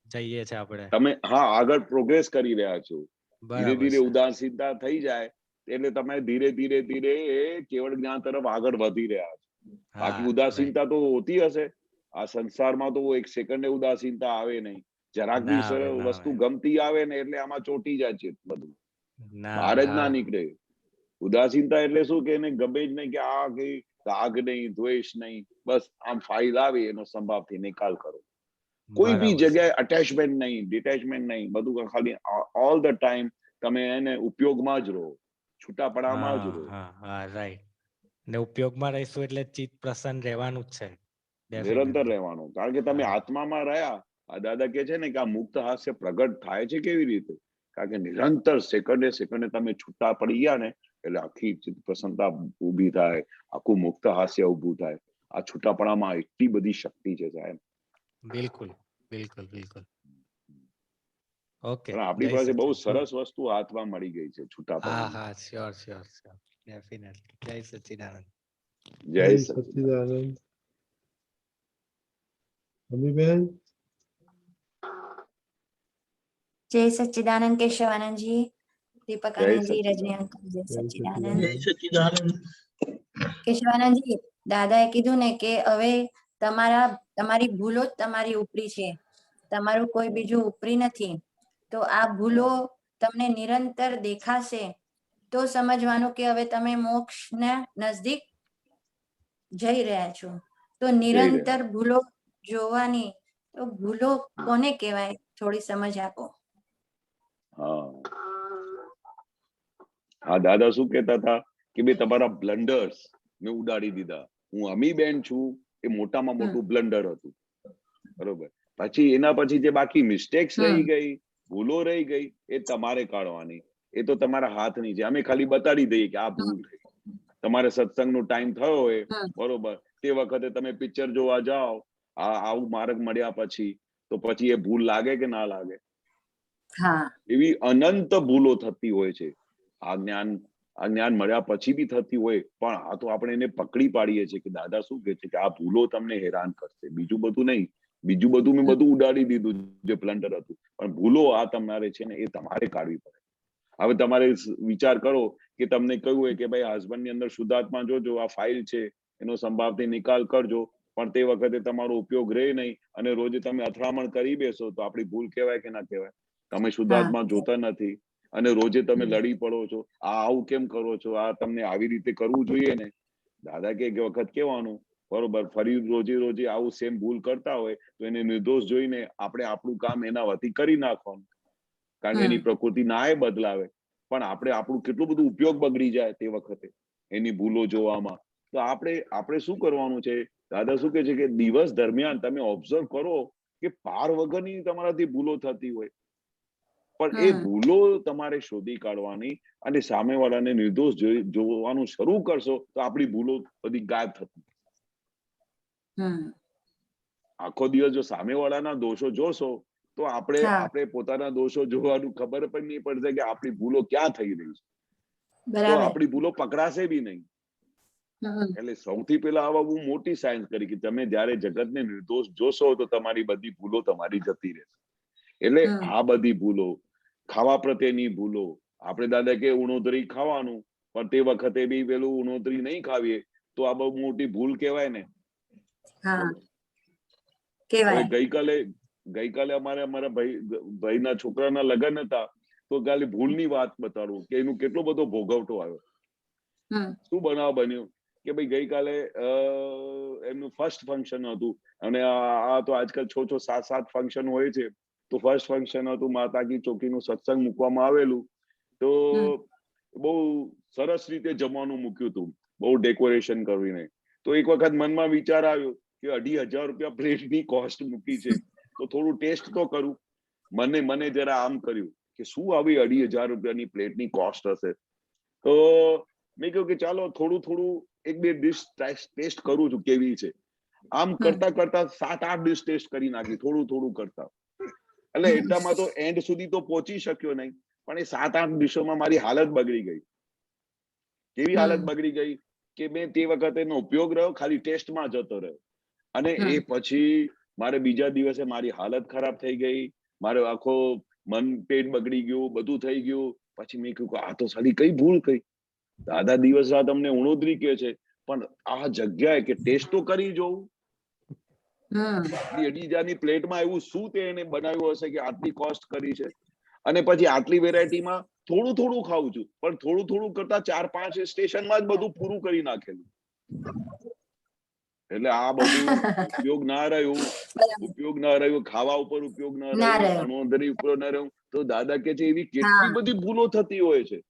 જ જઈએ છે આપણે. તમે આગળ પ્રોગ્રેસ કરી રહ્યા છો. ધીરે ધીરે ઉદાસીનતા થઈ જાય એટલે તમે ધીરે ધીરે કેવળ જ્ઞાન તરફ આગળ વધી રહ્યા છો. બાકી ઉદાસીનતા તો હોતી હશે. આ સંસારમાં તો એક સેકન્ડે ઉદાસીનતા આવે નહીં. જરાક બી વસ્તુ ગમતી આવે ને એટલે આમાં ચોટી જાય છે બધું, બહાર જ ના નીકળે. ઉદાસીનતા એટલે શું કે એને ગમે જ નહીં, કે આ કઈ રાગ નહીં, દ્વેષ નહીં, બસ આમ ફાઇલ આવે એનો સંભાવથી નિકાલ કરો. કોઈ બી જગ્યાએ અટેચમેન્ટ નહીં, ડિટેચમેન્ટ નહીં, બધું ખાલી ઓલ ધ ટાઈમ તમે એને ઉપયોગમાં જ રહો, છૂટાપડામાં જ રહો. રાઈટ. ને ઉપયોગમાં રહીશું એટલે ચિત્ત પ્રસન્ન રહેવાનું જ છે, નિરંતર રહેવાનું. કારણ કે તમે આત્મામાં રહ્યા. આ દાદા કે છે ને કે આ મુક્ત હાસ્ય પ્રગટ થાય છે કેવી રીતે? કારણ કે નિરંતર સેકન્ડે સેકન્ડે તમે છૂટા પડી ગયા ને એટલે આખી ચિત્ત પ્રસન્નતા ઊભી થાય, આખું મુક્ત હાસ્ય ઊભું થાય. આ છૂટાપણામાં એટલી બધી શક્તિ છે સાહેબ. બિલકુલ બિલકુલ બિલકુલ. ઓકે, આપણી પાસે બહુ સરસ વસ્તુ હાથમાં મળી ગઈ છે છૂટાપણા. હા, શ્યોર શ્યોર શ્યોર, ડેફિનેટલી. જય સચ્ચિદાનંદ. જય સચ્ચિદાનંદ. અમીબેન. जय सच्चिदानंद केशवानंद जी, दीपक आनंद जी, रजनी अंकल, जय सच्चिदानंद. જય સચ્ચિદાનંદ. કેશવાનંદ જી, દાદાએ કીધું ને કે હવે તમારી ભૂલો જ તમારી ઉપરી છે, તમારું કોઈ બીજું ઉપરી નથી. તો આ ભૂલો તમને નિરંતર દેખાશે તો સમજવાનું કે હવે તમે મોક્ષના નજદીક જઈ રહ્યા છો. તો નિરંતર ભૂલો જોવાની, તો ભૂલો કોને કહેવાય? થોડી સમજ આપો. હા, દાદા શું કહેતા હતા કે બે તમારા બ્લન્ડર્સ મેં ઉડાડી દીધા. હું અમીબેન છું એ મોટામાં મોટું બ્લન્ડર હતું, બરોબર. પછી એના પછી જે બાકી મિસ્ટેક્સ રહી ગઈ, ભૂલો રહી ગઈ, એ તમારે કાઢવાની. એ તો તમારા હાથની છે. અમે ખાલી બતાડી દઈએ કે આ ભૂલ થઈ. તમારે સત્સંગનો ટાઈમ થયો હોય, બરોબર, તે વખતે તમે પિક્ચર જોવા જાઓ, આવું માર્ગ મળ્યા પછી, તો પછી એ ભૂલ લાગે કે ના લાગે? હા એવી અનંત ભૂલો થતી હોય છે. આ જ્ઞાન મળ્યા પછી બી થતી હોય, પણ આ તો આપણે એને પકડી પાડીએ છીએ કે દાદા શું કહે છે કે આ ભૂલો તમને હેરાન કરશે, બીજું બધું નહીં. બીજું બધું મેં બધું ઉડાડી દીધું જે પ્લન્ડર હતું, પણ ભૂલો આ તમારે છે ને એ તમારે કાઢવી પડે. હવે તમારે વિચાર કરો કે તમને કહ્યું હોય કે ભાઈ હસબન્ડ ની અંદર શુદ્ધાત્મા જોજો, આ ફાઇલ છે એનો સંભાવથી નિકાલ કરજો, પણ તે વખતે તમારો ઉપયોગ રહે નહીં અને રોજે તમે અથડામણ કરી બેસો તો આપણી ભૂલ કહેવાય કે ના કહેવાય? તમે શુદ્ધાત્મા જોતા નથી અને રોજે તમે લડી પડો છો, આ આવું કેમ કરો છો, આ તમને આવી રીતે કરવું જોઈએ ને. દાદા કે એક વખત કહેવાનું બરોબર, ફરી રોજે આવું સેમ ભૂલ કરતા હોય તો એને નિર્દોષ જોઈને આપણે આપણું કામ એના વતી કરી નાખવાનું, કારણ કે એની પ્રકૃતિ ના એ બદલાવે, પણ આપણે આપણું કેટલું બધું ઉપયોગ બગડી જાય તે વખતે એની ભૂલો જોવામાં. તો આપણે શું કરવાનું છે? દાદા શું કહે છે કે દિવસ દરમિયાન તમે ઓબ્ઝર્વ કરો કે પાર વગરની તમારાથી ભૂલો થતી હોય, પણ એ ભૂલો તમારે શોધી કાઢવાની અને સામેવાળાને નિર્દોષ જોવાનું શરૂ કરશો તો આપણી ભૂલો બધી ગાયબ થતી. આખો દિવસ જો સામેવાળાના દોષો જોશો તો આપણે પોતાના દોષો જોવાનું ખબર પણ નહીં પડશે કે આપણી ભૂલો ક્યાં થઈ રહી છે, તો આપણી ભૂલો પકડાશે બી નહીં. એટલે સૌથી પહેલા આવા બહુ મોટી સાયન્સ કરી કે તમે જયારે જગતને નિર્દોષ જોશો તો તમારી બધી ભૂલો તમારી જતી રહેશે. એટલે આ બધી ભૂલો, ખાવા પ્રત્યેની ભૂલો, આપણે દાદા કે ઉણોતરી ખાવાનું, પણ તે વખતે બી પેલું ઉણોતરી નહીં ખાવીએ તો આ બહુ મોટી ભૂલ કહેવાય ને. હવે ગઈકાલે અમારા ભાઈના છોકરાના લગ્ન હતા, તો કાલે ભૂલની વાત બતાડું કે એનું કેટલો બધો ભોગવટો આવ્યો. શું બનાવ બન્યો કે ભાઈ ગઈકાલે એમનું ફર્સ્ટ ફંક્શન હતું અને આ તો આજકાલ 6-7 ફંક્શન હોય છે. તો ફર્સ્ટ ફંક્શન હતું, માતા કી ચોકીનું સત્સંગ મૂકવામાં આવેલું, તો બહુ સરસ રીતે જમવાનું મૂક્યું હતું, બહુ ડેકોરેશન કરીને. તો એક વખત મનમાં વિચાર આવ્યો કે 2,500 રૂપિયા પ્લેટની કોસ્ટ મૂકી છે, તો થોડું ટેસ્ટ તો કરું. મને જરા આમ કર્યું કે શું આવી 2,500 રૂપિયાની પ્લેટની કોસ્ટ હશે. તો મેં કહ્યું કે ચાલો થોડું 1-2 ડિશ ટેસ્ટ કરું છું કેવી છે. આમ કરતા 7-8 ડિશ ટેસ્ટ કરી નાખી, થોડું કરતા. એટલે એટલામાં તો એન્ડ સુધી તો પહોંચી શક્યો નહીં, પણ એ 7-8 ડિશોમાં મારી હાલત બગડી ગઈ. કેવી હાલત બગડી ગઈ કે મેં તે વખતે એનો ઉપયોગ રહ્યો, ખાલી ટેસ્ટમાં જતો રહ્યો. અને એ પછી મારે બીજા દિવસે મારી હાલત ખરાબ થઈ ગઈ, મારો આખો મન પેટ બગડી ગયું, બધું થઈ ગયું. પછી મેં કહ્યું કે આ તો સાલી કઈ ભૂલ કઈ. દાદા દિવસ રાત અમને ઉણોતરી કહે છે, પણ આ જગ્યાએ કે ટેસ્ટ તો કરી જોઉં. 2,500ની પ્લેટમાં એવું શું તે એને બનાવ્યું હશે કે આટલી કોસ્ટ કરી છે? અને પછી આટલી વેરાયટીમાં થોડું ખાઉં છું, પણ થોડું કરતા 4-5 સ્ટેશનમાં જ બધું પૂરું કરી નાખેલું. એટલે આ બધું ઉપયોગ ના રહ્યું, ખાવા ઉપર ઉપયોગ ના રહ્યું, અણોધરી ઉપર ના રહ્યું. તો દાદા કે છે એવી કેટલી બધી ભૂલો થતી હોય છે.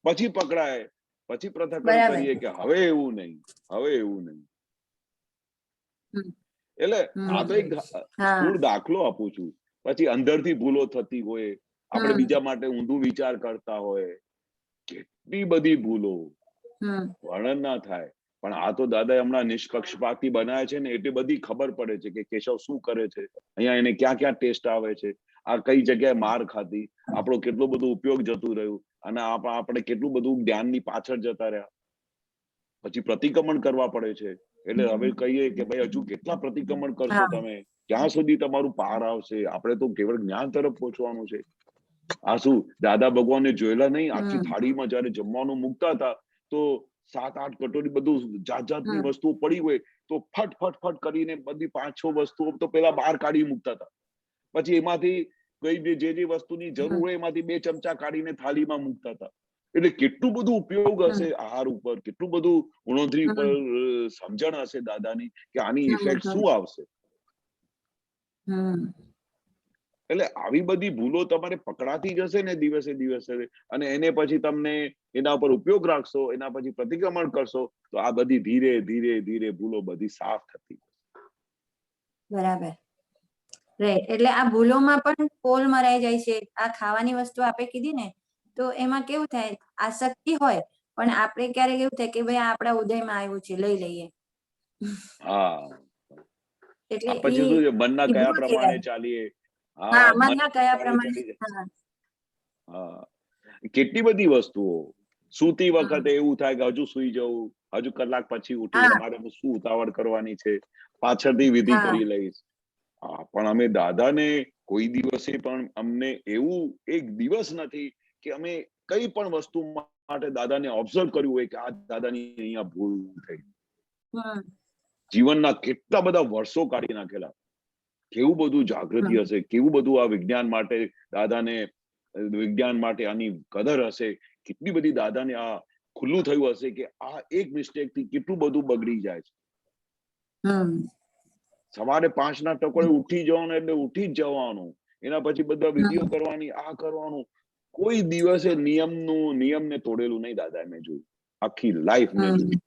પછી પકડાય, પછી પૃથ્થકરણ કરીએ કે હવે એવું નહીં. એટલે આ તો એક સ્થૂળ દાખલો આપું છું. પછી અંદરથી ભૂલો થતી હોય, આપણે બીજા માટે ઊંધું વિચાર કરતા હોય, કેટલી બધી ભૂલો વર્ણન ના થાય. પણ આ તો દાદા હમણાં નિષ્પક્ષપાતી બનાવે છે ને, એટલી બધી ખબર પડે છે કે કેશવ શું કરે છે, અહીંયા એને ક્યાં ટેસ્ટ આવે છે, આ કઈ જગ્યાએ માર ખાધી, આપણો કેટલો બધો ઉપયોગ જતું રહ્યું, અને આપણે કેટલું બધું જ્ઞાનની પાછળ જતા રહ્યા. પછી પ્રતિક્રમણ કરવા પડે છે. એટલે હવે કહીએ કે ભાઈ હજુ કેટલા પ્રતિક્રમણ કરશો તમે, ક્યાં સુધી તમારું પાર આવશે? આપણે તો કેવળ જ્ઞાન તરફ પહોંચવાનું છે. આ શું દાદા ભગવાને જોયેલા નહીં? આખી થાળીમાં જયારે જમવાનું મૂકતા હતા તો 7-8 કટોરી બધું જાતની વસ્તુઓ પડી હોય તો ફટ કરીને બધી 5-6 વસ્તુઓ તો પેલા બહાર કાઢી મૂકતા હતા. પછી એમાંથી કઈ જે વસ્તુની જરૂર હોય એમાંથી 2 ચમચા કાઢીને થાળીમાં મૂકતા હતા. એટલે કેટલું બધું ઉપયોગ હશે આહાર ઉપર, કેટલું બધું ઉણોતરી ઉપર સમજણ હશે દાદાની કે આની ઇફેક્ટ શું આવશે. એટલે આવી બધી ભૂલો તમારે પકડાતી જશે ને દિવસે, અને એને પછી તમને એના ઉપર ઉપયોગ રાખશો, એના પછી પ્રતિક્રમણ કરશો, તો આ બધી ધીરે ભૂલો બધી સાફ થતી. બરાબર. એટલે આ ભૂલોમાં પણ પોલ મરાઈ જાય છે. આ ખાવાની વસ્તુ આપણે કીધી ને, તો એમાં કેવું થાય, આસક્તિ હોય પણ આપણે ક્યારેક એવું થાય કે ભાઈ આપણા ઉદયમાં આવ્યું છે, લઈ લઈએ. હા, એટલે પછી શું છે, મનના કયા પ્રમાણે ચાલીએ. હા મનના કયા પાણી પ્રમાણે ચડી જાય. હા હા કેટલી બધી વસ્તુઓ સૂતી વખતે એવું થાય કે હજુ સુઈ જવું, હજુ કલાક પછી ઉઠીને હા મારે શું ઉતાવળ કરવાની છે, પાછળથી વિધિ હા કરી લઈશ. હા પણ અમે દાદાને કોઈ દિવસે પણ અમને એવું એક દિવસ નથી કે અમે કઈ પણ વસ્તુ માટે દાદાને ઓબ્ઝર્વ કર્યું હોય કે આ દાદાની અહીંયા ભૂલ થઈ. હમ જીવનના કેટલા બધા વર્ષો કાઢી નાખેલા, કેવું બધું જાગૃતિ હશે, કેવું બધું આ વિજ્ઞાન માટે દાદાને, વિજ્ઞાન માટે આની કદર હશે, કેટલી બધી દાદાને આ ખુલ્લું થયું હશે કે આ એક મિસ્ટેક થી કેટલું બધું બગડી જાય છે. હમ સવારે 5 ના ટકોરે ઉઠી જવાનું એટલે ઉઠી જ જવાનું, એના પછી બધા વિધિઓ કરવાની, આ કરવાનું. કોઈ દિવસે નિયમને તોડેલું નહીં દાદા મેં જોયું, આખી લાઈફ મેં જોયું.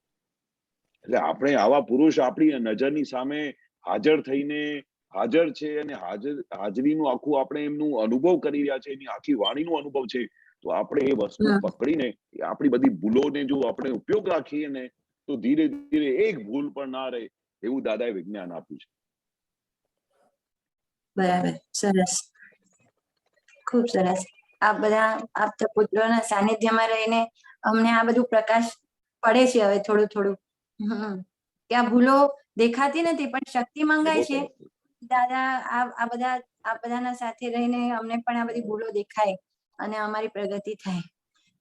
એટલે આપણે આવા પુરુષ આપણી નજરની સામે હાજર થઈને હાજર છે અને હાજરીનું આખું આપણે એમનું અનુભવ કરી રહ્યા છે, એની આખી વાણીનો અનુભવ છે, તો આપણે એ વસ્તુ પકડીને આપણી બધી ભૂલોને જો આપણે ઉપયોગ રાખીએ ને તો ધીરે ધીરે એક ભૂલ પણ ના રહે એવું દાદાએ વિજ્ઞાન આપ્યું છે. બરાબર, સરસ, ખૂબ સરસ. આ બધા આપતા પુત્રોના સાનિધ્યમાં રહીને અમને આ બધું પ્રકાશ પડે છે હવે થોડું થોડું, કે આ ભૂલો દેખાતી નથી પણ શક્તિ મંગાય છે. દાદા આ બધાના સાથે રહીને અમને પણ આ બધી ભૂલો દેખાય અને અમારી પ્રગતિ થાય.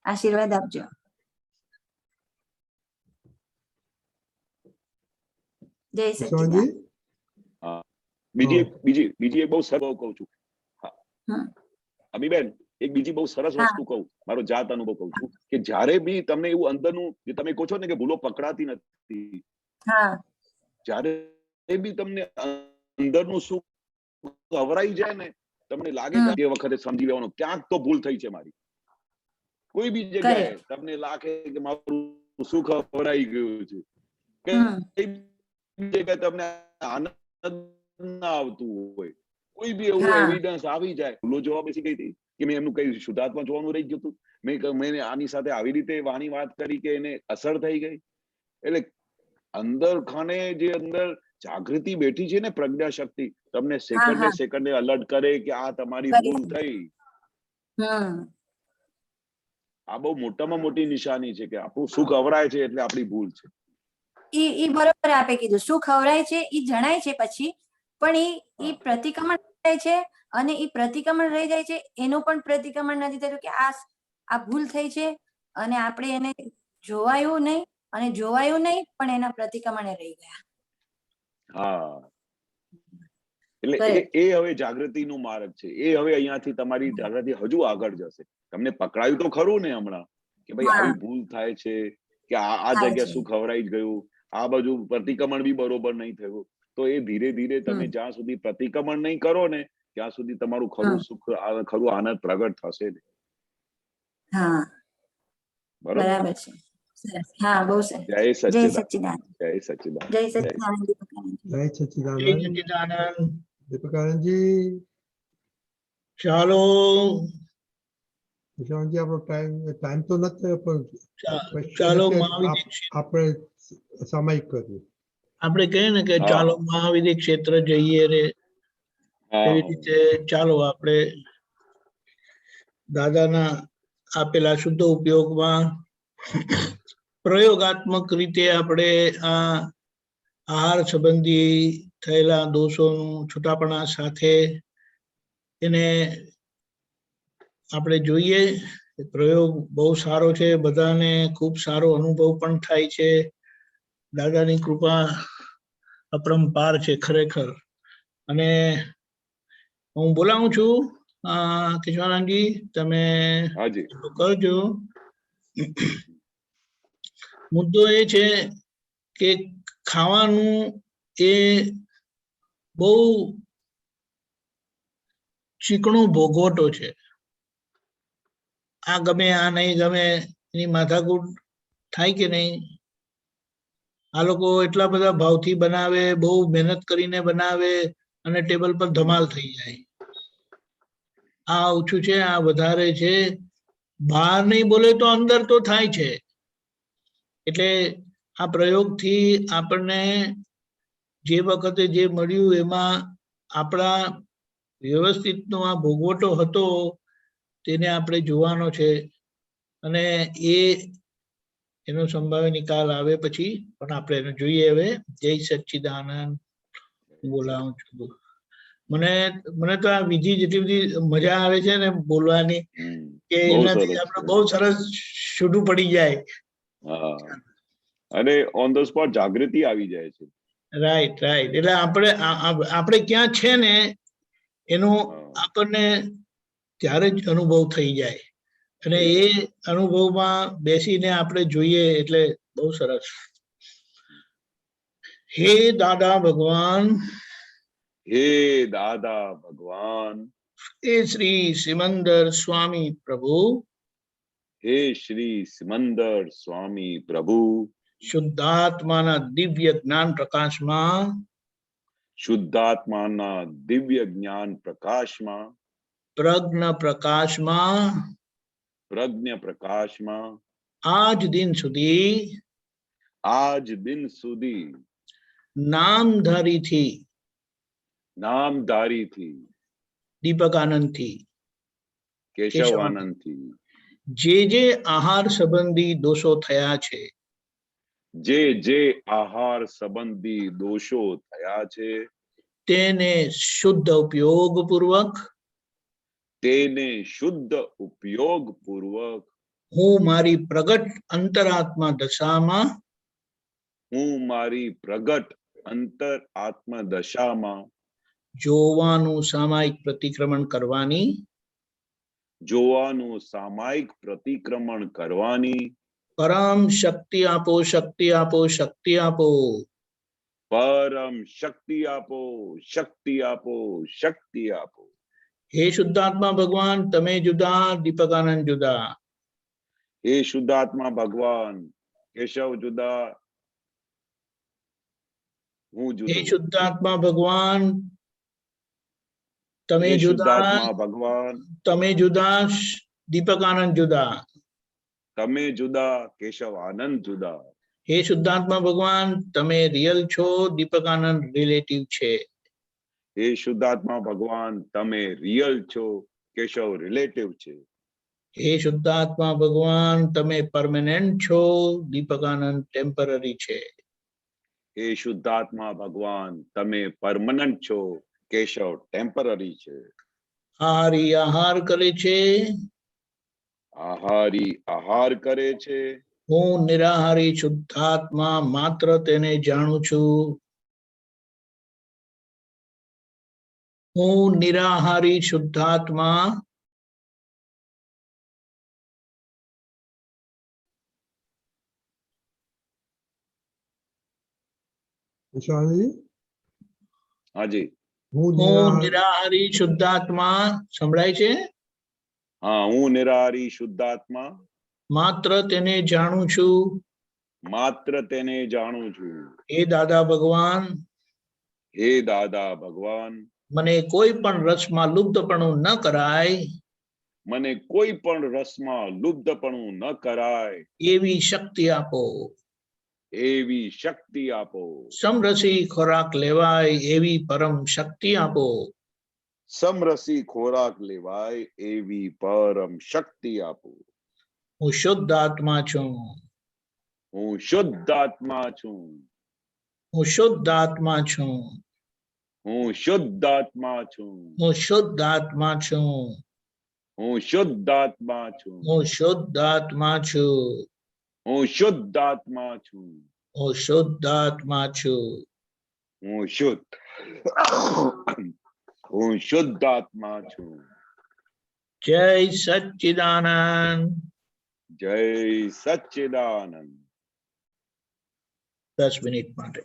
આશીર્વાદ આપજો. જય સચ્ચિદાનંદ. હા બીજી એક બહુ સરળ કહું છું. અમીબેન એક બીજી બહુ સરસ વસ્તુ કહું, મારો જાત અનુભવ કહું છું કે જ્યારે બી તમને એવું અંદરનું જે તમે કહો છો ને કે ભૂલો પકડાતી નથી, જ્યારે બી તમને અંદરનું સુખ હવરાઈ જાય ને, તમને લાગે કે એ વખતે સમજી લેવાનું ક્યાંક તો ભૂલ થઈ છે મારી. કોઈ બી જગ્યાએ તમને લાગે કે મારું સુખ હવરાઈ ગયું છે, કે તમને આનંદ ના આવતું હોય, કોઈ બી એવું એવિડન્સ આવી જાય, ભૂલો જોવા બેસી ગઈ હતી કે મેં એમનું કઈ શુદ્ધાત્મા જોવાનું રહી ગયું હતું, મેં આની સાથે આવી રીતે વાણી વાત કરી કે એને અસર થઈ ગઈ. એટલે અંદર ખાને જે અંદર જાગૃતિ બેઠી છે ને, પ્રજ્ઞા શક્તિ તમને સેકન્ડે અલર્ટ કરે કે આ તમારી ભૂલ થઈ. આ બહુ મોટામાં મોટી નિશાની છે કે આપણું સુખ અવરાય છે એટલે આપણી ભૂલ છે. ઈ બરોબર આપે કીધું, સુખ ખવરાય છે ઈ જણાય છે પછી, પણ ઈ પ્રતિક્રમણ થાય છે અને ઈ પ્રતિક્રમણ રહી જાય છે, એનું પણ પ્રતિક્રમણ નથી થતું કે આ ભૂલ થઈ છે અને આપણે એને જોવાયું નહીં અને જોવાયું નહીં પણ એના પ્રતિક્રમણે રહી ગયા. હા, એટલે એ હવે જાગૃતિનું માર્ગ છે. એ હવે અહીંયાથી તમારી જાગૃતિ હજુ આગળ જશે. તમને પકડાયું તો ખરું ને હમણાં કે ભાઈ આવી ભૂલ થાય છે, કે આ જગ્યા સુખ ખવરાઈ જ ગયું, આ બાજુ પ્રતિક્રમણ બી બરોબર નહીં થયું, તો એ ધીરે ધીરે તમે જ્યાં સુધી પ્રતિક્રમણ નહીં કરો ને ત્યાં સુધી તમારું ખરું સુખ, ખરું આનંદ પ્રગટ થશે ને. હા, બરાબર છે. હા, બહુ સરસ. જય સચ્ચિદાનંદ. જય સચ્ચિદાનંદ. જય સચ્ચિદાનંદ. જય સચ્ચિદાનંદ. દીપકાનંદજી ચાલો. વિશાલજી આપણો ટાઈમ તો નથી પણ ચાલો આપણે સામાયિક કર્યું. આપણે કહીએ ને કે ચાલો મહાવિધિ ક્ષેત્ર જઈએ રે, એવી રીતે ચાલો આપણે દાદાના આપેલા શુદ્ધ ઉપયોગમાં પ્રયોગાત્મક રીતે આપણે આ આહાર સંબંધી થયેલા દોષોનું છૂટાપણા સાથે એને આપણે જોઈએ. પ્રયોગ બહુ સારો છે, બધાને ખૂબ સારો અનુભવ પણ થાય છે. દાદાની કૃપા અપરંપાર છે ખરેખર. અને હું બોલાવું છું કેશવાનંદજી, તમે કરજો. મુદ્દો એ છે કે ખાવાનું એ બહુ ચીકણો ભોગવટો છે. આ ગમે આ નહીં ગમે એની માથાકૂટ થાય કે નહીં. આ લોકો એટલા બધા ભાવથી બનાવે, બહુ મહેનત કરીને બનાવે અને ટેબલ પર ધમાલ થઈ જાય. આ ઓછું છે, આ વધારે છે. બહાર નહીં બોલે તો અંદર તો થાય છે. એટલે આ પ્રયોગથી આપણને જે વખતે જે મળ્યું એમાં આપણા વ્યવસ્થિતનો આ ભોગવટો હતો તેને આપણે જોવાનો છે અને એનો સંભાવ્ય નિકાલ આવે પછી પણ આપણે એને જોઈએ. હવે જય સચ્ચિદાનંદ બોલાવું છું. મને તો આ વિધિ જેટલી બધી મજા આવે છે ને બોલવાની કે એનાથી આપણે બહુ સરસ છૂટું પડી જાય. અને ઓન ધ સ્પોટ જાગૃતિ આવી જાય છે. Right right. એટલે આપણે ક્યાં છે ને એનો આપણને ત્યારે જ અનુભવ થઈ જાય અને એ અનુભવમાં બેસીને આપણે જોઈએ એટલે બહુ સરસ. હે દાદા ભગવાન, હે દાદા ભગવાન, હે શ્રી સિમંદર સ્વામી પ્રભુ, હે શ્રી સિમંદર સ્વામી પ્રભુ, શુદ્ધાત્માના દિવ્ય જ્ઞાન પ્રકાશમાં, શુદ્ધાત્માના દિવ્ય જ્ઞાન પ્રકાશમાં, પ્રજ્ઞ પ્રકાશમાં, પ્રજ્ઞ પ્રકાશમાં આજ દિન સુધી નામધારીથી દીપક આનંદથી, કેશવ આનંદથી જે આહાર સંબંધી દોષો થયા છે, જે આહાર સંબંધી દોષો થયા છે તેને શુદ્ધ ઉપયોગ પૂર્વક હું મારી પ્રગટ અંતરાત્મા દશામાં જોવાનું સામાયિક પ્રતિક્રમણ કરવાની પરમ શક્તિ આપો, શક્તિ આપો, શક્તિ આપો, પરમ શક્તિ આપો, શક્તિ આપો, શક્તિ આપો. હે શુદ્ધાત્મા ભગવાન, તમે જુદા, દીપકાનંદ જુદા. હે શુદ્ધાત્મા ભગવાન, કેશવ જુદા, હું જુદો. હે શુદ્ધાત્મા ભગવાન, તમે શુદ્ધાત્મા ભગવાન, તમે જુદા, દીપકાનંદ જુદા. તમે જુદા, કેશવ આનંદ જુદા. હે શુદ્ધાત્મા ભગવાન, તમે રિયલ છો, દીપકાનંદ રિલેટિવ છે. હે શુદ્ધાત્મા ભગવાન, તમે રિયલ છો, કેશવ રિલેટિવ છે. હે શુદ્ધાત્મા ભગવાન, તમે પરમેનન્ટ છો, દીપકાનંદ ટેમ્પરરી છે. હે શુદ્ધાત્મા ભગવાન, તમે પરમનન્ટ છો, કેશવ ટેમ્પરરી છે. આહારી આહાર કરે છે, આહારી આહાર કરે છે. હું નિરાહારી શુદ્ધાત્મા માત્ર તેને જાણું છું. હું નિરાહારી શુદ્ધાત્મા હાજી. હું નિરાહારી શુદ્ધાત્મા સંભળાય છે. હા, હું નિરાહારી શુદ્ધાત્મા માત્ર તેને જાણું છું. માત્ર તેને જાણું છું. હે દાદા ભગવાન, હે દાદા ભગવાન, મને કોઈ પણ રસમાં લુપ્તપણું ન કરાય, મને કોઈ પણ રસમાં લુપ્તપણું ન કરાય એવી શક્તિ આપો. એવી શક્તિ આપો. સમરસી ખોરાક લેવાય એવી પરમ શક્તિ આપો. સમરસી ખોરાક લેવાય એવી પરમ શક્તિ આપો. હું શુદ્ધ આત્મા છું. હું શુદ્ધ આત્મા છું. હું શુદ્ધ આત્મા છું. હું શુદ્ધ આત્મા છું. હું શુદ્ધ આત્મા છું. હું શુદ્ધ આત્મા છું. હું શુદ્ધ આત્મા છું. હું શુદ્ધ આત્મા છું. હું શુદ્ધ આત્મા છું. હું શુદ્ધ હું શુદ્ધ આત્મા છું. જય સચ્ચિદાનંદ. જય સચ્ચિદાનંદ. 10 મિનિટ માટે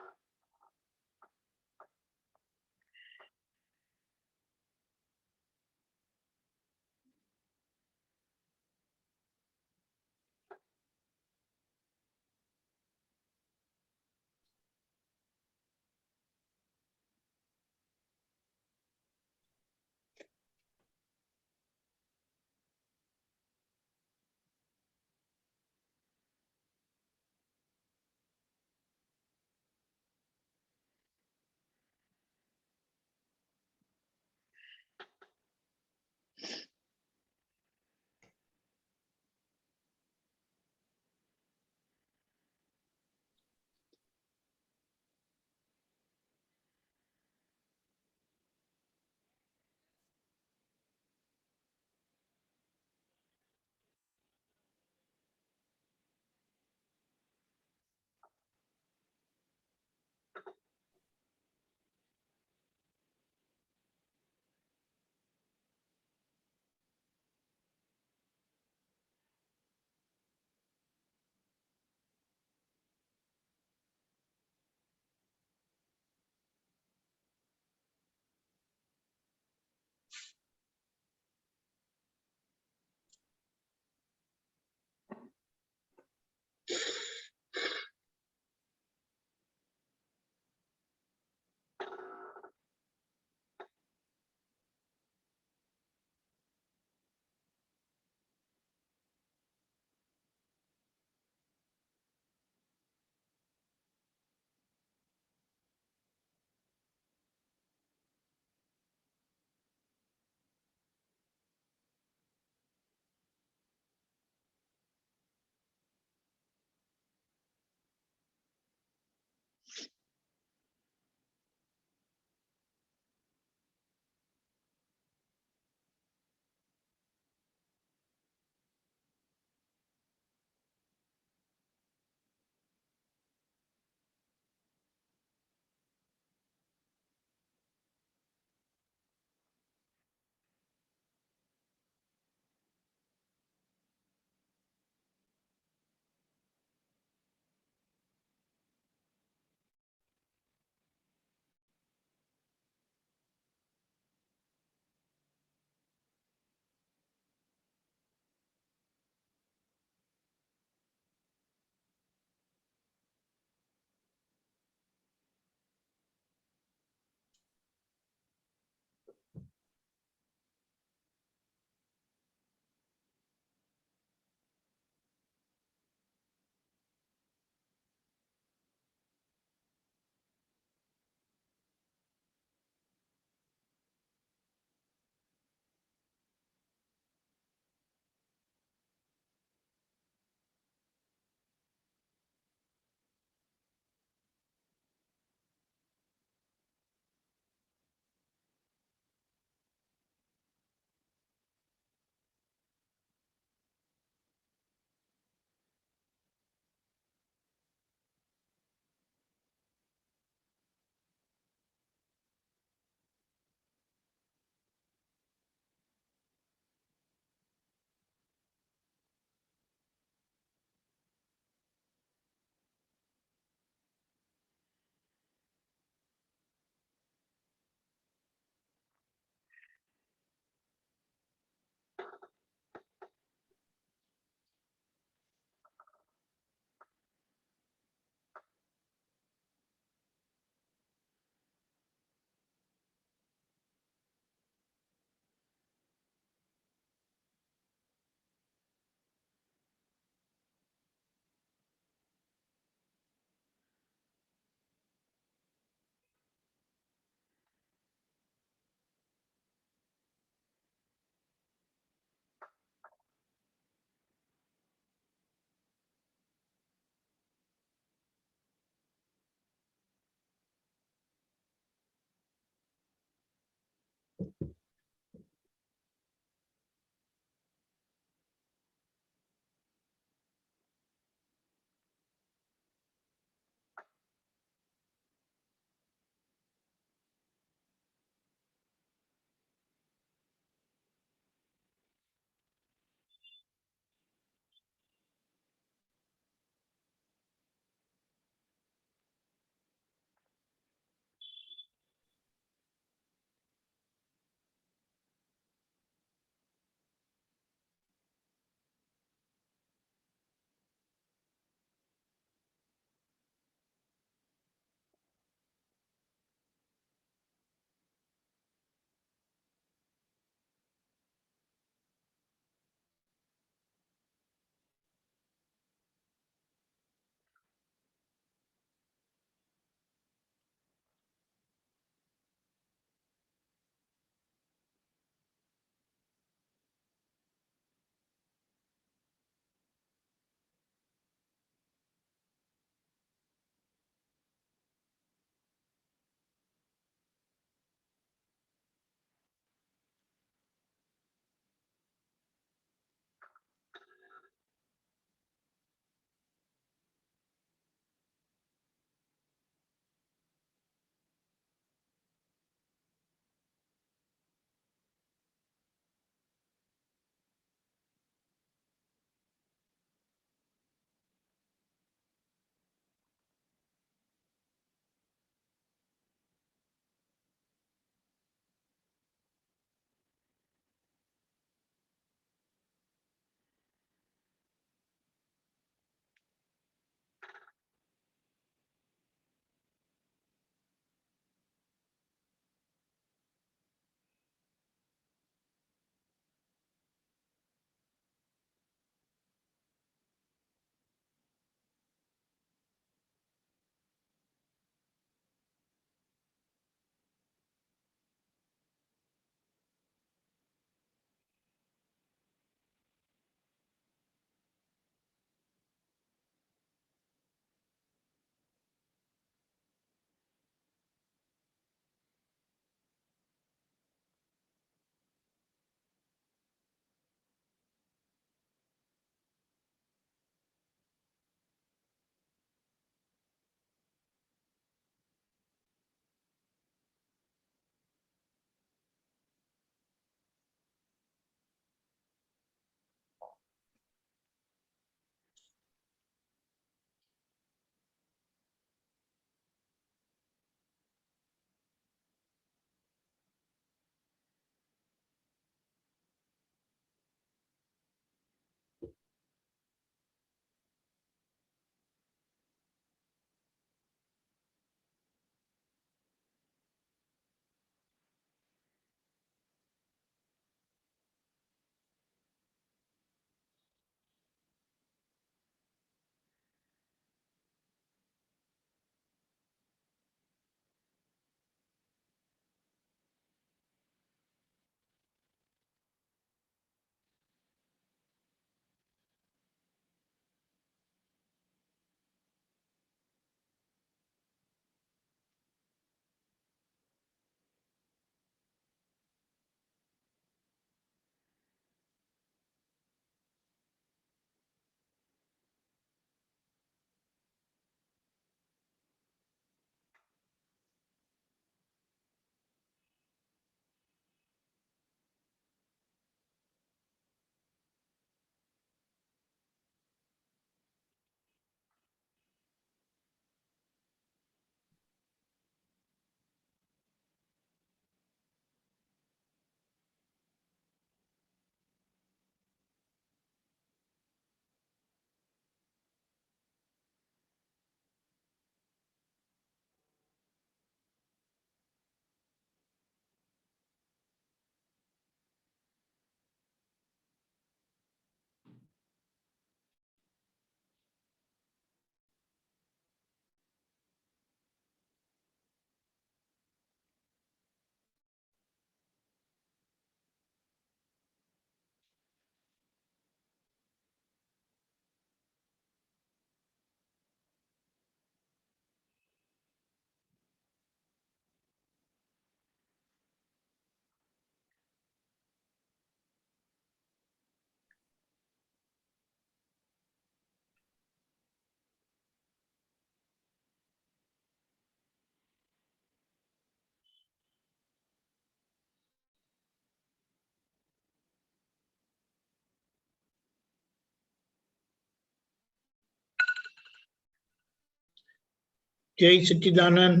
જય સચ્ચિદાનંદ.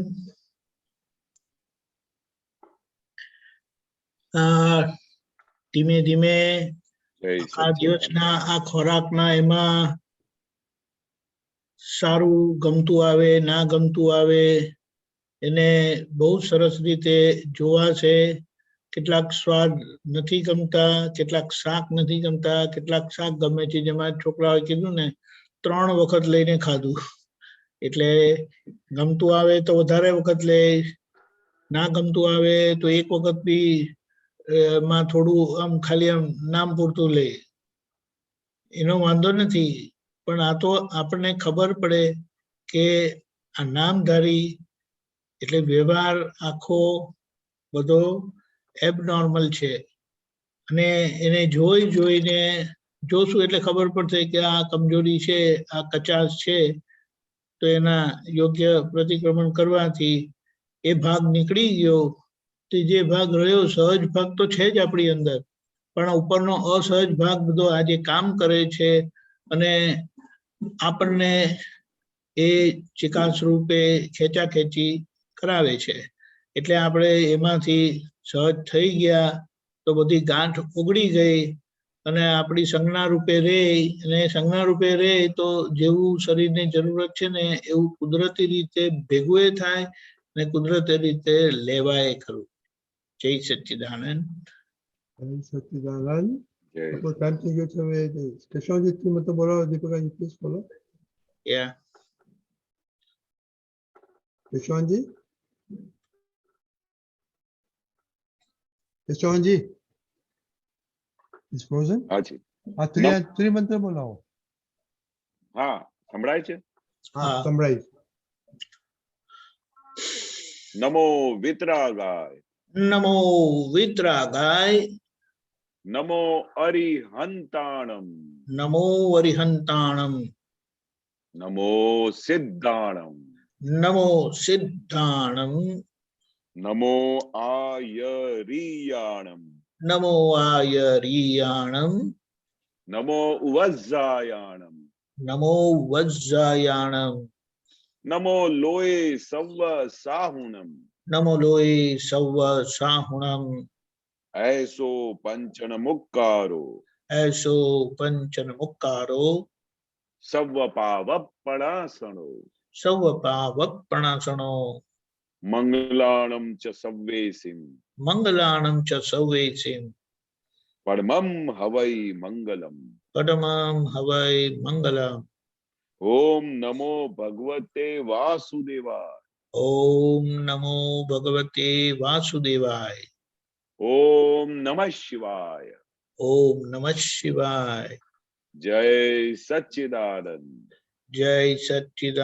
ધીમે ધીમે જય આ દિવસના આ ખોરાકના એમાં સારું ગમતું આવે ના ગમતું આવે એને બહુ સરસ રીતે જોવા છે. કેટલાક સ્વાદ નથી ગમતા, કેટલાક શાક નથી ગમતા, કેટલાક શાક ગમે છે. જેમાં છોકરાઓએ કીધું ને 3 વખત લઈને ખાધું. એટલે ગમતું આવે તો વધારે વખત લે, ના ગમતું આવે તો એક વખત બી માં થોડું આમ ખાલી આમ નામ પૂરતું લે. એનો વાંધો નથી, પણ આ તો આપણને ખબર પડે કે આ નામધારી એટલે વ્યવહાર આખો બધો એબનોર્મલ છે. અને એને જોઈને જોશું એટલે ખબર પડશે કે આ કમજોરી છે, આ કચાશ છે. તો એના યોગ્ય પ્રતિક્રમણ કરવાથી એ ભાગ નીકળી ગયો. તે જે ભાગ રહ્યો સહજ ભાગ તો છે જ આપણી અંદર, પણ ઉપરનો અસહજ ભાગ બધો આજે કામ કરે છે અને આપણને એ ચિકાસ રૂપે ખેંચી કરાવે છે. એટલે આપણે એમાંથી સહજ થઈ ગયા તો બધી ગાંઠ ઉગડી ગઈ અને આપણી સંજ્ઞા રૂપે રે. અને સંજ્ઞા રૂપે રે તો જેવું શરીરની જરૂરત છે ને એવું કુદરતી રીતે ભેગું થાય ને કુદરતી રીતે લેવાય ખરું. જય સચ્ચિદાનંદ. જય સચ્ચિદાનંદ. આપણો ટાઈમ થઈ ગયો છે. હવે કેશવજી મતલબ બોલો, દીપકાજી પ્લીઝ બોલો. યા કેશવજી, કેશવજી ઇઝ ફ્રોઝન. હાજી. આ ત્રિમંત્ર બોલાવો. હા, સંભળાય છે? હા, સંભળાય. નમો વિતરાગાય. નમો વિતરાગાય. નમો અરિહંતાણમ. નમો અરિહંતાણમ. નમો સિદ્ધાણમ. નમો સિદ્ધાણમ. નમો આયરીયાણમ. નમો આયરીયાણમ. નમો ઉવજ્જાયાણમ. નમો વજ્જાયાણમ. નમો લોય સવ્વ સાહુણમ. નમો લોય સવ્વ સાહુણમ. એસો પંચન મુક્કારો. એસો પંચન મુક્કારો. સવ્વ પાવપણાસણો. સવ્વ પાવપણાસણો. મંગલાણમ ચ સવ્વેસિમ. મંગલાણમ ચ સવ્વેસિમ. પરમમ હવૈ મંગલમ. પરમમ હવૈ મંગલમ. ઓમ નમો ભગવતે વાસુદેવાય. ઓમ નમો ભગવતે વાસુદેવાય. ઓમ નમઃ શિવાય. ઓમ નમઃ શિવાય. જય સચ્ચિદાનંદ. જય સચ્ચિદાનંદ.